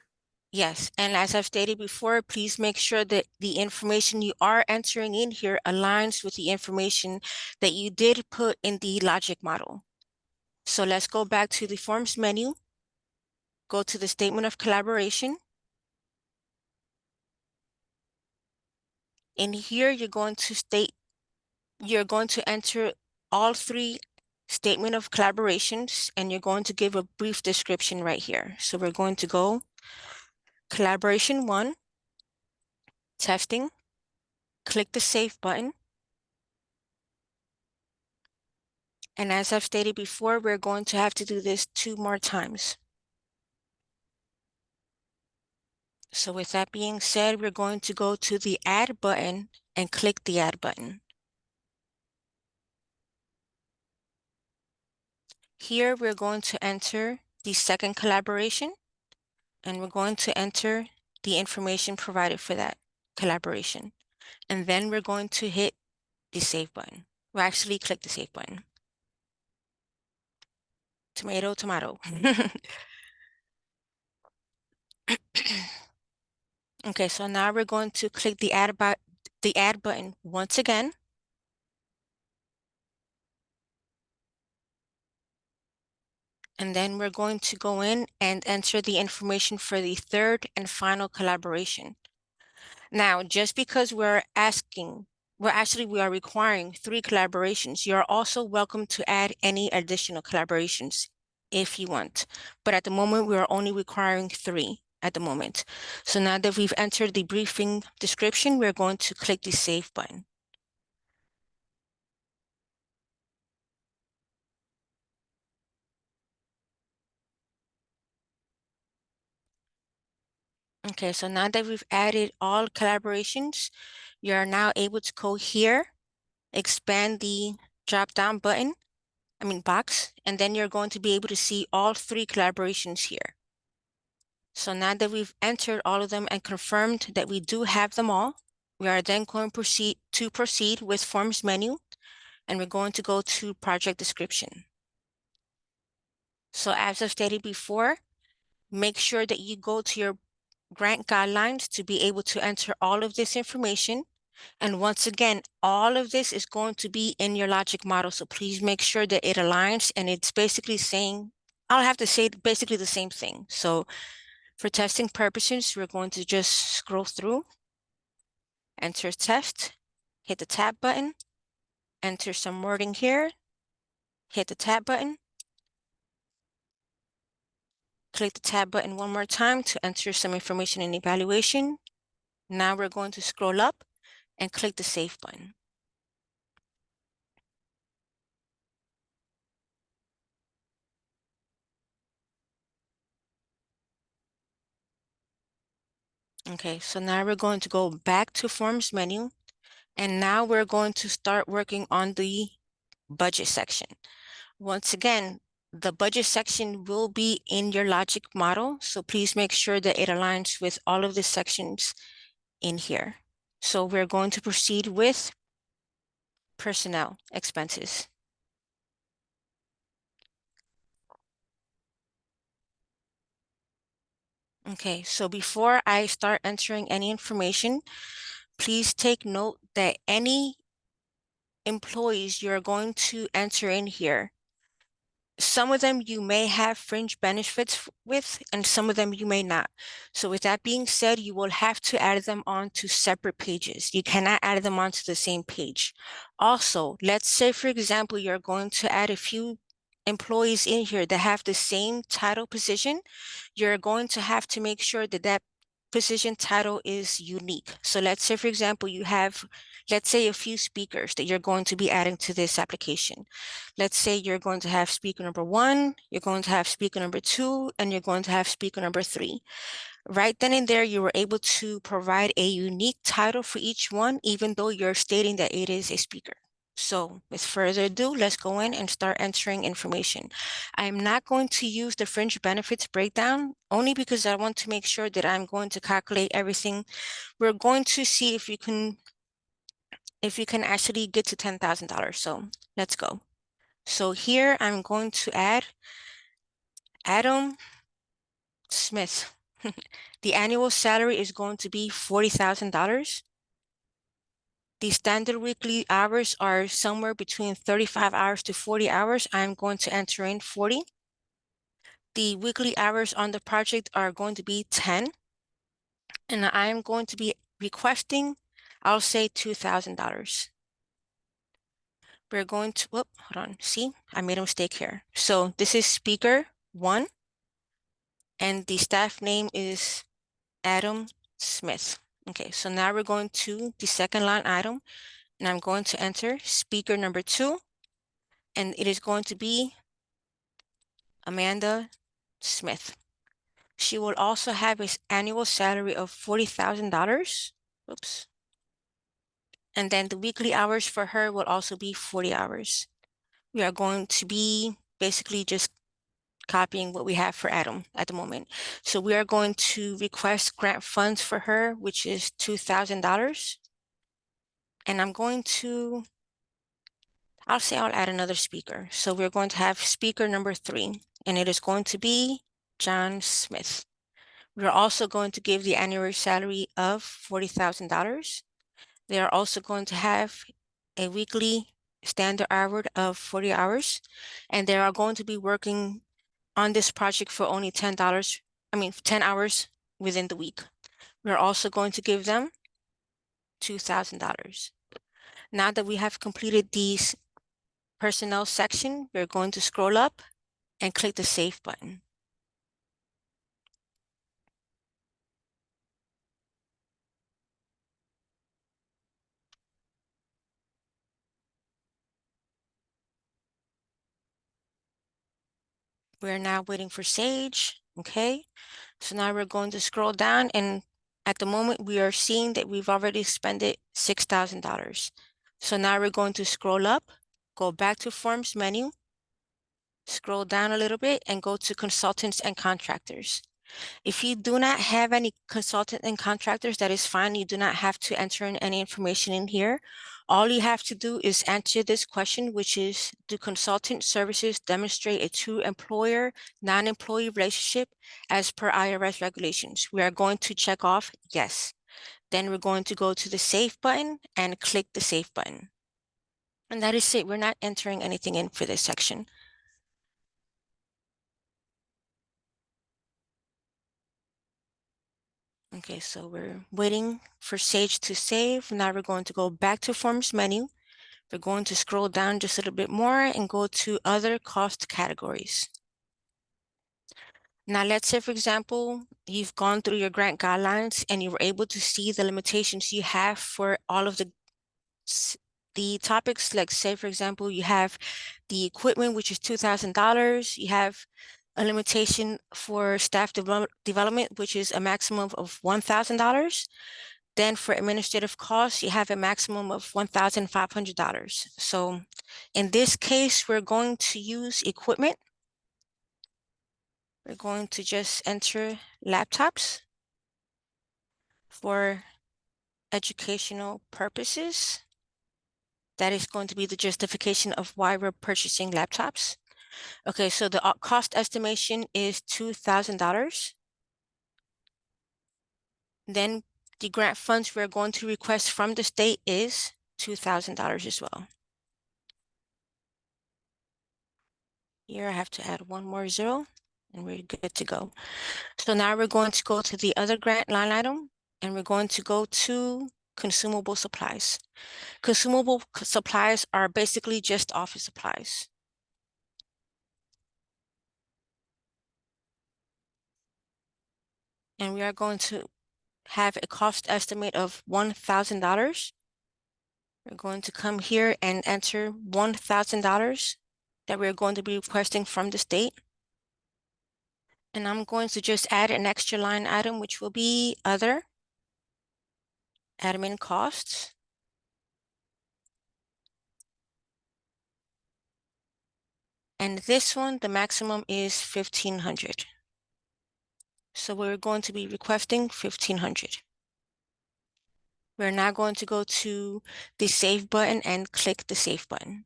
Yes, and as I've stated before, please make sure that the information you are entering in here aligns with the information that you did put in the logic model. So let's go back to the Forms menu, go to the Statement of Collaboration. In here, you're going to enter all three Statement of Collaborations, and you're going to give a brief description right here. So we're going to go Collaboration 1, Testing, click the save button. And as I've stated before, we're going to have to do this 2 more times. So with that being said, we're going to go to the add button and click the add button. Here, we're going to enter the second collaboration, and we're going to enter the information provided for that collaboration. And then we're going to hit the save button. We'll actually click the save button. Tomato, tomato. Okay, so now we're going to click the add button once again. And then we're going to go in and enter the information for the third and final collaboration. Now, just because we are requiring 3 collaborations, you're also welcome to add any additional collaborations if you want. But at the moment, we are only requiring 3 at the moment. So now that we've entered the briefing description, we're going to click the save button. Okay, so now that we've added all collaborations, you are now able to go here, expand the drop-down box, and then you're going to be able to see all 3 collaborations here. So now that we've entered all of them and confirmed that we do have them all, we are then going to proceed with Forms menu, and we're going to go to Project Description. So as I've stated before, make sure that you go to your grant guidelines to be able to enter all of this information. And once again, all of this is going to be in your logic model. So please make sure that it aligns, and it's basically saying, I'll have to say basically the same thing. So for testing purposes, we're going to just scroll through, enter test, hit the tab button, enter some wording here, hit the tab button, click the tab button one more time to enter some information in evaluation. Now we're going to scroll up and click the save button. Okay, so now we're going to go back to Forms menu, and now we're going to start working on the budget section. Once again, the budget section will be in your logic model, so please make sure that it aligns with all of the sections in here. So we're going to proceed with personnel expenses. Okay, so before I start entering any information, please take note that any employees you're going to enter in here, some of them you may have fringe benefits with, and some of them you may not. So with that being said, you will have to add them onto separate pages. You cannot add them onto the same page. Also, let's say, for example, you're going to add a few employees in here that have the same title position. You're going to have to make sure that that position title is unique. So let's say, for example, you have, let's say, a few speakers that you're going to be adding to this application. Let's say you're going to have speaker number 1, you're going to have speaker number 2, and you're going to have speaker number 3. Right then and there, you were able to provide a unique title for each one, even though you're stating that it is a speaker. So with further ado, let's go in and start entering information. I'm not going to use the fringe benefits breakdown, only because I want to make sure that I'm going to calculate everything. We're going to see if you can actually get to $10,000. So let's go. So here I'm going to add Adam Smith. The annual salary is going to be $40,000. The standard weekly hours are somewhere between 35 hours to 40 hours. I'm going to enter in 40. The weekly hours on the project are going to be 10. And I'm going to be requesting, I'll say $2,000. We're going to, hold on, see, I made a mistake here. So this is speaker 1, and the staff name is Adam Smith. Okay, so now we're going to the second line item, and I'm going to enter speaker number 2, and it is going to be Amanda Smith. She will also have an annual salary of $40,000. Oops. And then the weekly hours for her will also be 40 hours. We are going to be basically just copying what we have for Adam at the moment. So we are going to request grant funds for her, which is $2,000. And I'll say I'll add another speaker. So we're going to have speaker number 3, and it is going to be John Smith. We're also going to give the annual salary of $40,000. They are also going to have a weekly standard hour of 40 hours, and they are going to be working on this project for only $10, 10 hours within the week. We're also going to give them $2,000. Now that we have completed these personnel section, we're going to scroll up and click the Save button. We're now waiting for Sage, okay? So now we're going to scroll down, and at the moment we are seeing that we've already spent $6,000. So now we're going to scroll up, go back to Forms menu, scroll down a little bit, and go to Consultants and Contractors. If you do not have any consultant and contractors, that is fine. You do not have to enter in any information in here. All you have to do is answer this question, which is, do consultant services demonstrate a true employer, non-employee relationship as per IRS regulations? We are going to check off yes. Then we're going to go to the Save button and click the Save button. And that is it. We're not entering anything in for this section. Okay, so we're waiting for Sage to save. Now we're going to go back to Forms menu. We're going to scroll down just a little bit more and go to other cost categories. Now, let's say, for example, you've gone through your grant guidelines and you were able to see the limitations you have for all of the topics. Like, say, for example, you have the equipment, which is $2,000. You have a limitation for staff development, which is a maximum of $1,000. Then for administrative costs, you have a maximum of $1,500. So in this case, we're going to use equipment. We're going to just enter laptops for educational purposes. That is going to be the justification of why we're purchasing laptops. Okay, so the cost estimation is $2,000. Then the grant funds we're going to request from the state is $2,000 as well. Here I have to add one more zero and we're good to go. So now we're going to go to the other grant line item and we're going to go to consumable supplies. Consumable supplies are basically just office supplies. And we are going to have a cost estimate of $1,000. We're going to come here and enter $1,000 that we're going to be requesting from the state. And I'm going to just add an extra line item, which will be other admin costs. And this one, the maximum is 1,500. So we're going to be requesting 1,500. We're now going to go to the Save button and click the Save button.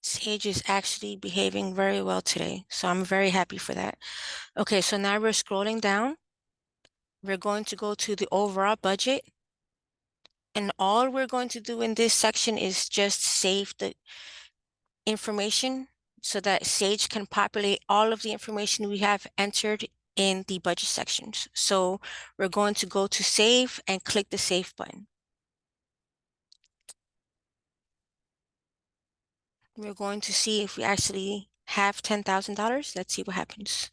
Sage is actually behaving very well today, so I'm very happy for that. Okay, so now we're scrolling down. We're going to go to the overall budget. And all we're going to do in this section is just save the information so that Sage can populate all of the information we have entered in the budget sections. So we're going to go to Save and click the Save button. We're going to see if we actually have $10,000. Let's see what happens.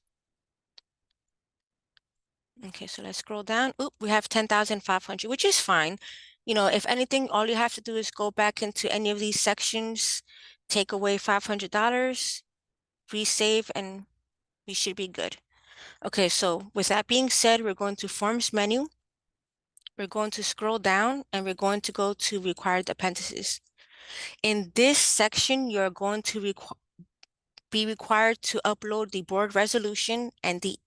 Okay, so let's scroll down. Oop, we have 10,500, which is fine. You know, if anything, all you have to do is go back into any of these sections, take away $500, resave, and we should be good. Okay, so with that being said, we're going to Forms menu. We're going to scroll down and we're going to go to Required Appendices. In this section, you're going to be required to upload the board resolution and the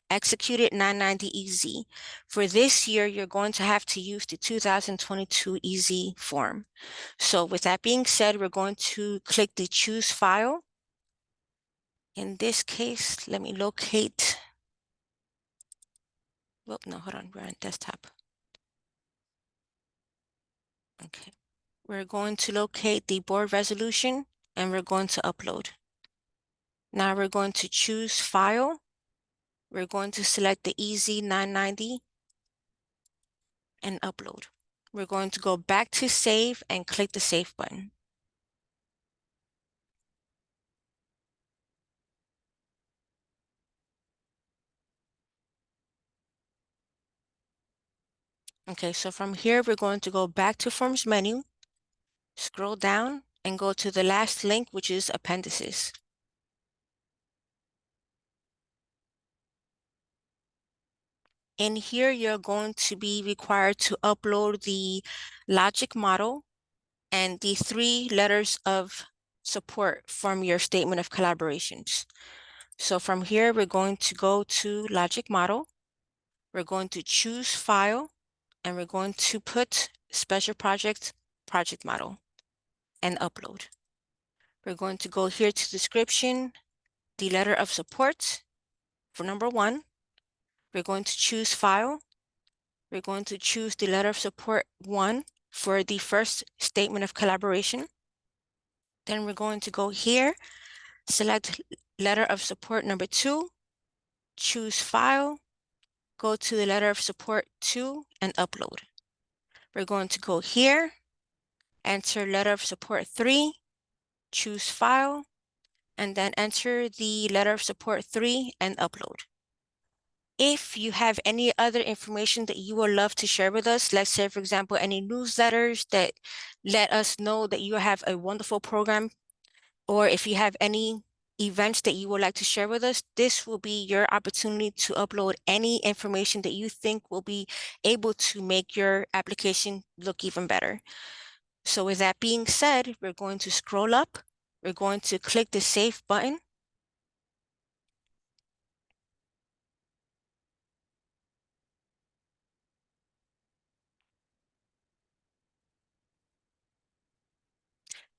executed 990 EZ. For this year, you're going to have to use the 2022 EZ form. So with that being said, we're going to click the Choose File. In this case, let me locate. Well, no, hold on, we're on desktop. Okay. We're going to locate the board resolution and we're going to upload. Now we're going to choose File. We're going to select the EZ990 and upload. We're going to go back to Save and click the Save button. Okay, so from here, we're going to go back to Forms menu, scroll down, and go to the last link, which is Appendices. In here, you're going to be required to upload the logic model and the 3 letters of support from your statement of collaborations. So from here, we're going to go to logic model. We're going to choose File, and we're going to put Special Project Model and upload. We're going to go here to description, the letter of support for number 1. We're going to choose File. We're going to choose the letter of support 1 for the first statement of collaboration. Then we're going to go here, select letter of support number 2, choose File, go to the letter of support 2 and upload. We're going to go here, enter letter of support 3, choose File, and then enter the letter of support 3 and upload. If you have any other information that you would love to share with us, let's say, for example, any newsletters that let us know that you have a wonderful program, or if you have any events that you would like to share with us, this will be your opportunity to upload any information that you think will be able to make your application look even better. So with that being said, we're going to scroll up. We're going to click the Save button.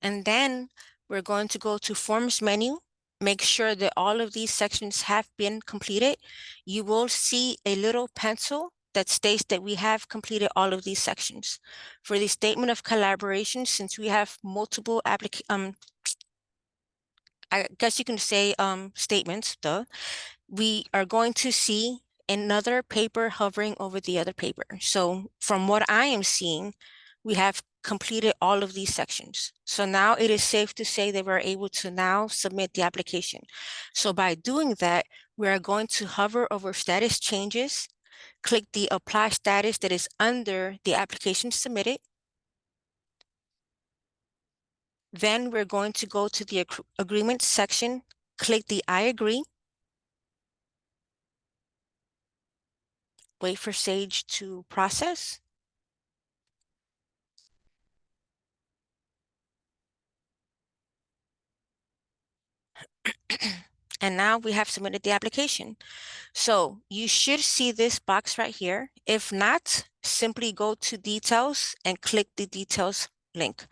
And then we're going to go to Forms menu, make sure that all of these sections have been completed. You will see a little pencil that states that we have completed all of these sections. For the statement of collaboration, since we have multiple I guess you can say statements, we are going to see another paper hovering over the other paper. So from what I am seeing, we have completed all of these sections. So now it is safe to say that we're able to now submit the application. So by doing that, we are going to hover over status changes, click the apply status that is under the application submitted. Then we're going to go to the agreement section, click the I agree. Wait for Sage to process. And now we have submitted the application. So you should see this box right here. If not, simply go to details and click the details link.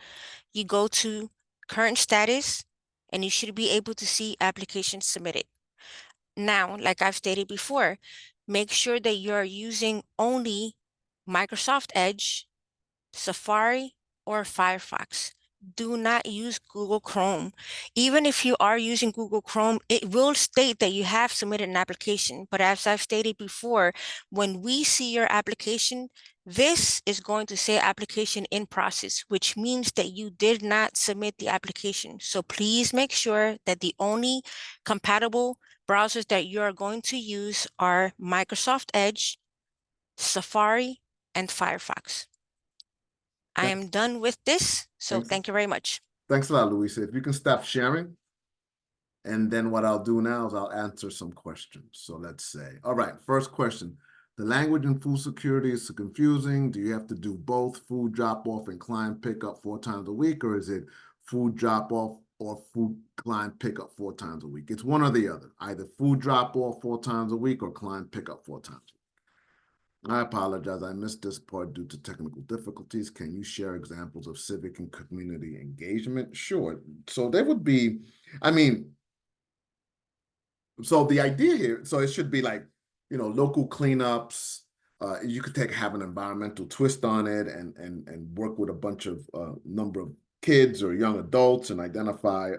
You go to current status and you should be able to see application submitted. Now, like I've stated before, make sure that you're using only Microsoft Edge, Safari, or Firefox. do not use Google Chrome. Even if you are using Google Chrome, it will state that you have submitted an application. But as I've stated before, when we see your application, this is going to say application in process, which means that you did not submit the application. So please make sure that the only compatible browsers that you are going to use are Microsoft Edge, Safari, and Firefox. I am done with this, so Thanks. thank you very much. Thanks a lot, Louisa. If you can stop sharing. And then what I'll do now is I'll answer some questions. So let's say, all right, first question. The language in food security is confusing. Do you have to do both food drop-off and client pickup 4 times a week, or is it food drop-off or food client pickup 4 times a week? It's one or the other, either food drop-off 4 times a week or client pickup 4 times a week. I apologize, I missed this part due to technical difficulties. Can you share examples of civic and community engagement? Sure. So there would be, I mean, so the idea here, so it should be like, you know, local cleanups. You could have an environmental twist on it and work with a bunch of number of kids or young adults and identify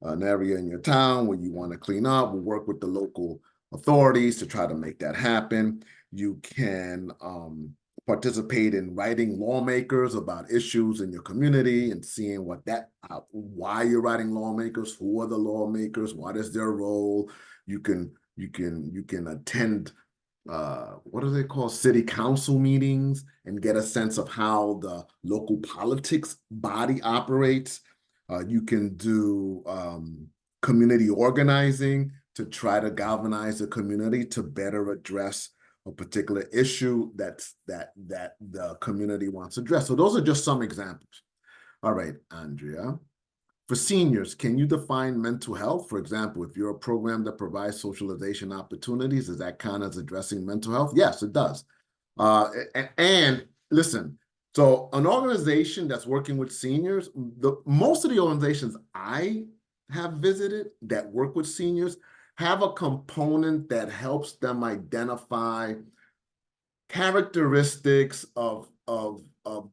an area in your town where you want to clean up. We'll work with the local authorities to try to make that happen. You can participate in writing lawmakers about issues in your community and seeing why you're writing lawmakers, who are the lawmakers, what is their role. You can attend what do they call city council meetings and get a sense of how the local politics body operates. You can do community organizing to try to galvanize the community to better address a particular issue that the community wants addressed. So those are just some examples. All right, Andrea. For seniors, can you define mental health? For example, if you're a program that provides socialization opportunities, does that count as addressing mental health? Yes, it does. And listen, so an organization that's working with seniors, most of the organizations I have visited that work with seniors have a component that helps them identify characteristics of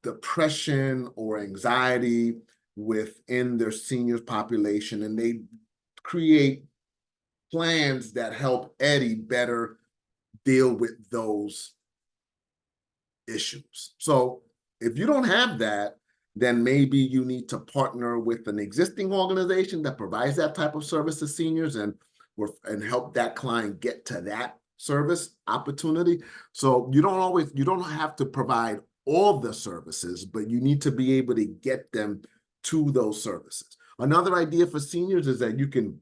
depression or anxiety within their seniors population, and they create plans that help Eddie better deal with those issues. So if you don't have that, then maybe you need to partner with an existing organization that provides that type of service to seniors and help that client get to that service opportunity. So you don't have to provide all the services, but you need to be able to get them to those services. Another idea for seniors is that you can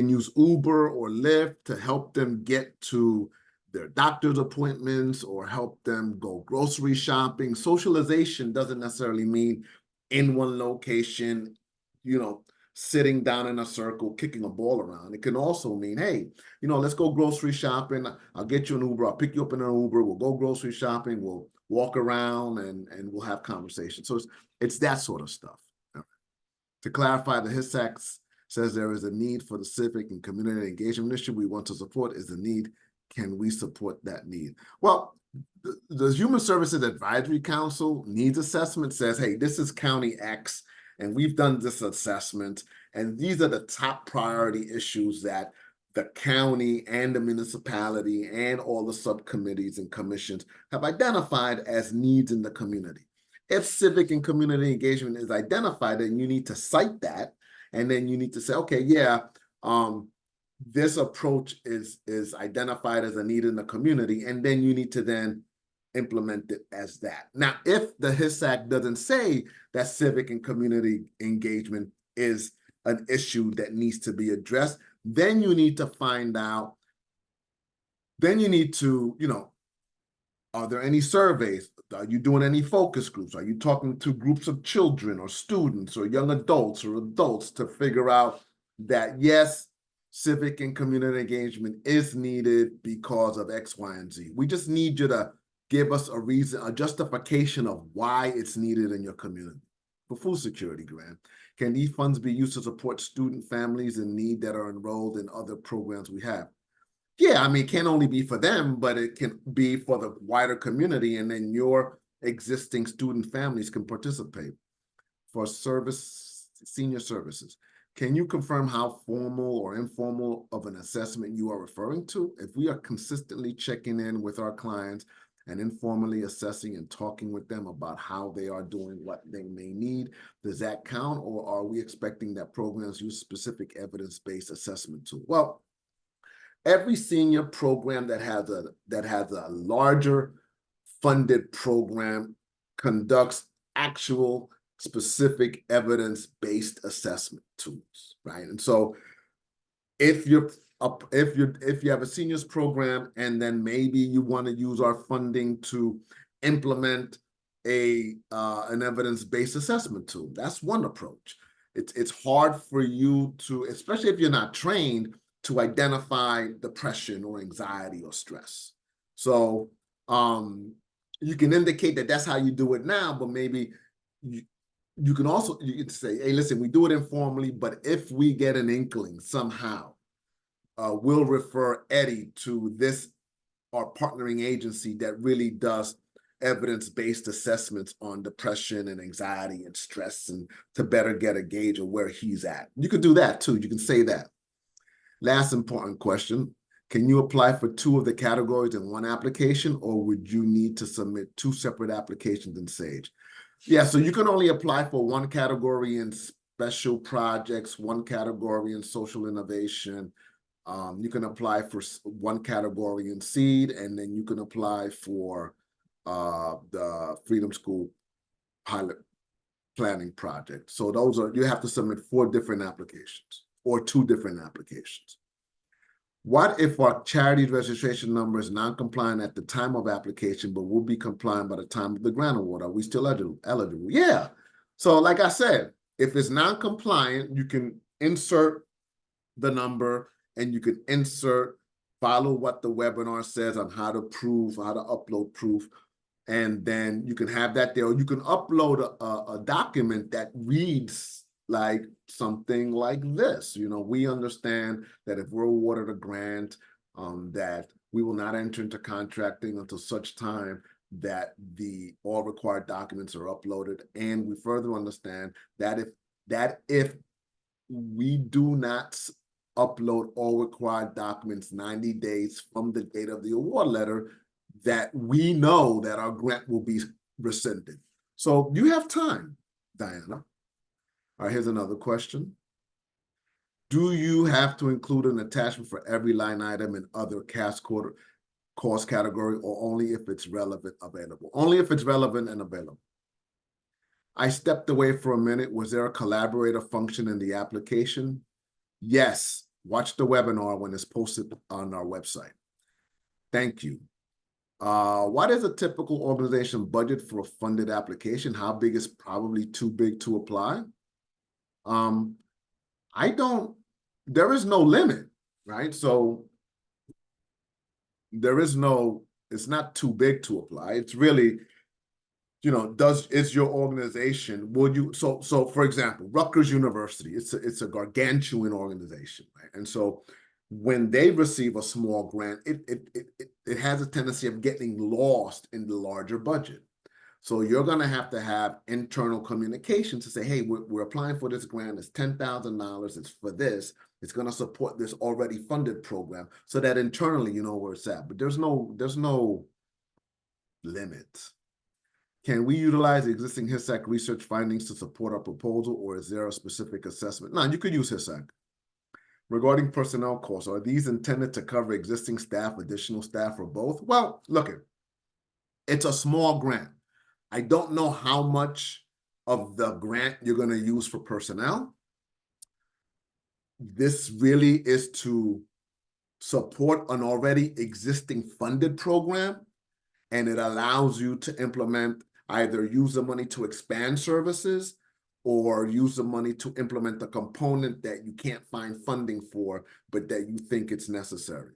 use Uber or Lyft to help them get to their doctor's appointments or help them go grocery shopping. Socialization doesn't necessarily mean in one location, you know, sitting down in a circle, kicking a ball around. It can also mean, hey, you know, let's go grocery shopping. I'll get you an Uber. I'll pick you up in an Uber. We'll go grocery shopping. We'll walk around and we'll have conversations. So it's that sort of stuff. To clarify, the HISAC says there is a need for the civic and community engagement initiative we want to support. Is the need. Can we support that need? Well, the Human Services Advisory Council needs assessment says, hey, this is County X, and we've done this assessment, and these are the top priority issues that the county and the municipality and all the subcommittees and commissions have identified as needs in the community. If civic and community engagement is identified, then you need to cite that, and then you need to say, okay, yeah, this approach is identified as a need in the community, and then you need to then implement it as that. Now, if the HISAC doesn't say that civic and community engagement is an issue that needs to be addressed, then you need to find out, then you need to, you know, are there any surveys? Are you doing any focus groups? Are you talking to groups of children or students or young adults or adults to figure out that, yes, civic and community engagement is needed because of X, Y, and Z. We just need you to give us a reason, a justification of why it's needed in your community. For food security grant, can these funds be used to support student families in need that are enrolled in other programs we have? Yeah, I mean, it can't only be for them, but it can be for the wider community. And then your existing student families can participate for senior services. Can you confirm how formal or informal of an assessment you are referring to? If we are consistently checking in with our clients and informally assessing and talking with them about how they are doing, what they may need, does that count? Or are we expecting that programs use specific evidence-based assessment tool? Well, every senior program that has a larger funded program conducts actual specific evidence-based assessment tools, right? And so if you have a seniors program and then maybe you want to use our funding to implement an evidence-based assessment tool, that's one approach. It's hard for you to, especially if you're not trained, to identify depression or anxiety or stress. So you can indicate that that's how you do it now, but maybe you can also, you can say, hey, listen, we do it informally, but if we get an inkling somehow, we'll refer Eddie to this, our partnering agency that really does evidence-based assessments on depression and anxiety and stress, and to better get a gauge of where he's at. You could do that too. You can say that. Last important question. Can you apply for 2 of the categories in one application, or would you need to submit 2 separate applications in Sage? Yeah, so you can only apply for 1 category in special projects, 1 category in social innovation. You can apply for 1 category in seed, and then you can apply for the Freedom School pilot planning project. So those are, you have to submit 4 different applications or 2 different applications. What if our charity's registration number is non-compliant at the time of application, but will be compliant by the time of the grant award? Are we still eligible? Yeah. So like I said, if it's non-compliant, you can insert the number and you can follow what the webinar says on how to upload proof. And then you can have that there. Or you can upload a document that reads like something like this. You know, we understand that if we're awarded a grant, that we will not enter into contracting until such time that all required documents are uploaded. And we further understand that if we do not upload all required documents 90 days from the date of the award letter, that we know that our grant will be rescinded. So you have time, Diana. All right, here's another question. Do you have to include an attachment for every line item in other cost category, or only if it's relevant, available? Only if it's relevant and available. I stepped away for a minute. Was there a collaborator function in the application? Yes. Watch the webinar when it's posted on our website. Thank you. What is a typical organization budget for a funded application? How big is probably too big to apply? There is no limit, right? So it's not too big to apply. It's really, you know, is your organization, so for example, Rutgers University, it's a gargantuan organization, right? And so when they receive a small grant, it has a tendency of getting lost in the larger budget. So you're going to have internal communication to say, hey, we're applying for this grant. It's $10,000. It's for this. It's going to support this already funded program, so that internally you know where it's at. But there's no limit. Can we utilize existing HISAC research findings to support our proposal, or is there a specific assessment? No, you could use HISAC. Regarding personnel costs, are these intended to cover existing staff, additional staff, or both? Well, look, it's a small grant. I don't know how much of the grant you're going to use for personnel. This really is to support an already existing funded program, and it allows you to implement, either use the money to expand services or use the money to implement the component that you can't find funding for, but that you think it's necessary.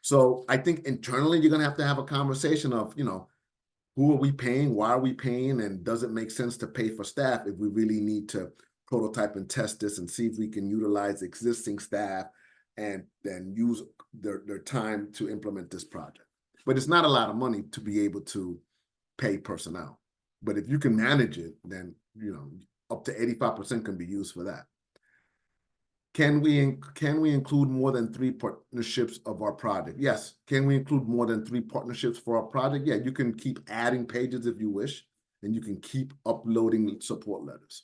So I think internally you're going to have a conversation of, you know, who are we paying? Why are we paying? And does it make sense to pay for staff if we really need to prototype and test this and see if we can utilize existing staff and then use their time to implement this project? But it's not a lot of money to be able to pay personnel. But if you can manage it, then, you know, up to 85% can be used for that. Can we include more than 3 partnerships of our project? Yes. Can we include more than 3 partnerships for our project? Yeah, you can keep adding pages if you wish, and you can keep uploading support letters.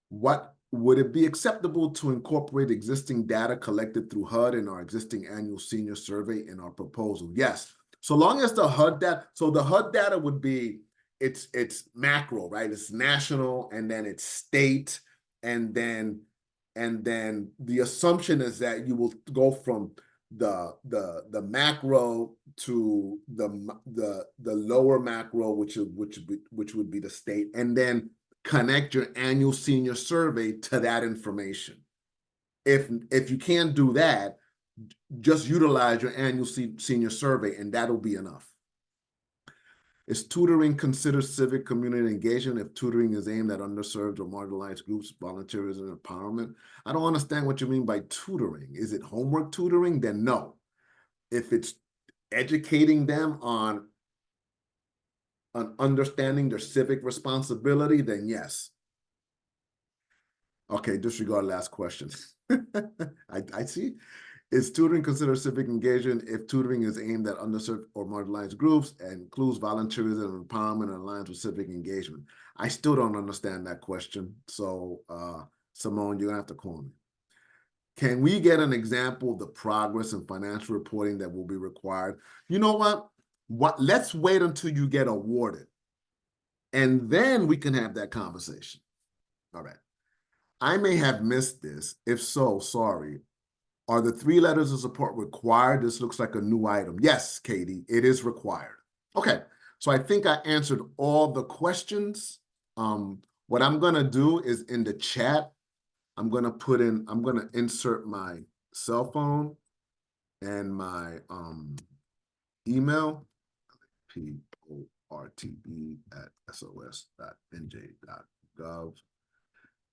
What would it be acceptable to incorporate existing data collected through HUD in our existing annual senior survey in our proposal? Yes. So long as the HUD data, so the HUD data would be, it's macro, right? It's national, and then it's state, and then the assumption is that you will go from the macro to the lower macro, which would be the state, and then connect your annual senior survey to that information. If you can't do that, just utilize your annual senior survey, and that'll be enough. Is tutoring considered civic community engagement if tutoring is aimed at underserved or marginalized groups, volunteerism, and empowerment? I don't understand what you mean by tutoring. Is it homework tutoring? Then no. If it's educating them on understanding their civic responsibility, then yes. Okay, disregard last question. I see. Is tutoring considered civic engagement if tutoring is aimed at underserved or marginalized groups and includes volunteerism and empowerment and aligns with civic engagement? I still don't understand that question. So, Simone, you're gonna have to call me. Can we get an example of the progress and financial reporting that will be required? You know what? Let's wait until you get awarded, and then we can have that conversation. All right. I may have missed this. If so, sorry. Are the 3 letters of support required? This looks like a new item. Yes, Katie, it is required. Okay, so I think I answered all the questions. What I'm gonna do is in the chat, I'm gonna insert my cell phone and my email, portbe@sos.nj.gov.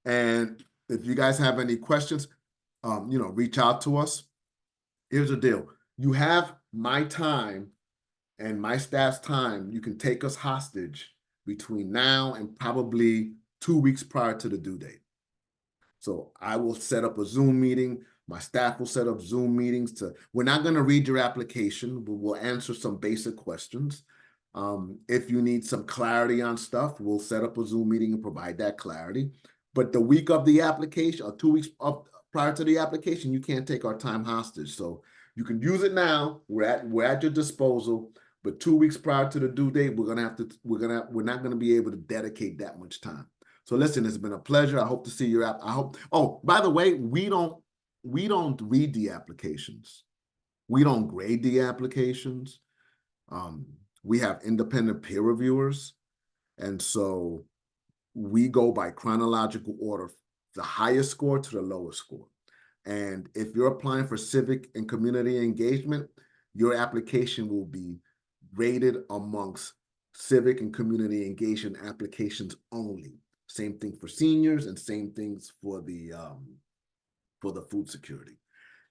And if you guys have any questions, you know, reach out to us. Here's the deal. You have my time and my staff's time. You can take us hostage between now and probably 2 weeks prior to the due date. So I will set up a Zoom meeting. My staff will set up Zoom meetings we're not going to read your application, but we'll answer some basic questions. If you need some clarity on stuff, we'll set up a Zoom meeting and provide that clarity. But the week of the application, or 2 weeks prior to the application, you can't take our time hostage. So you can use it now. We're at your disposal. But 2 weeks prior to the due date, we're not gonna be able to dedicate that much time. So listen, it's been a pleasure. I hope to see your app. Oh, by the way, we don't read the applications. We don't grade the applications. We have independent peer reviewers. And so we go by chronological order, the highest score to the lowest score. And if you're applying for civic and community engagement, your application will be rated amongst civic and community engagement applications only. Same thing for seniors and same things for the food security.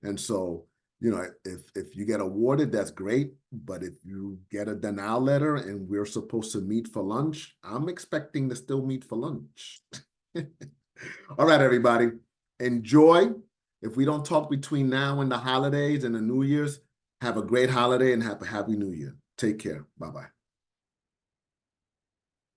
And so, you know, if you get awarded, that's great. But if you get a denial letter and we're supposed to meet for lunch, I'm expecting to still meet for lunch. All right, everybody, enjoy. If we don't talk between now and the holidays and the New Year's, have a great holiday and have a happy New Year. Take care. Bye-bye.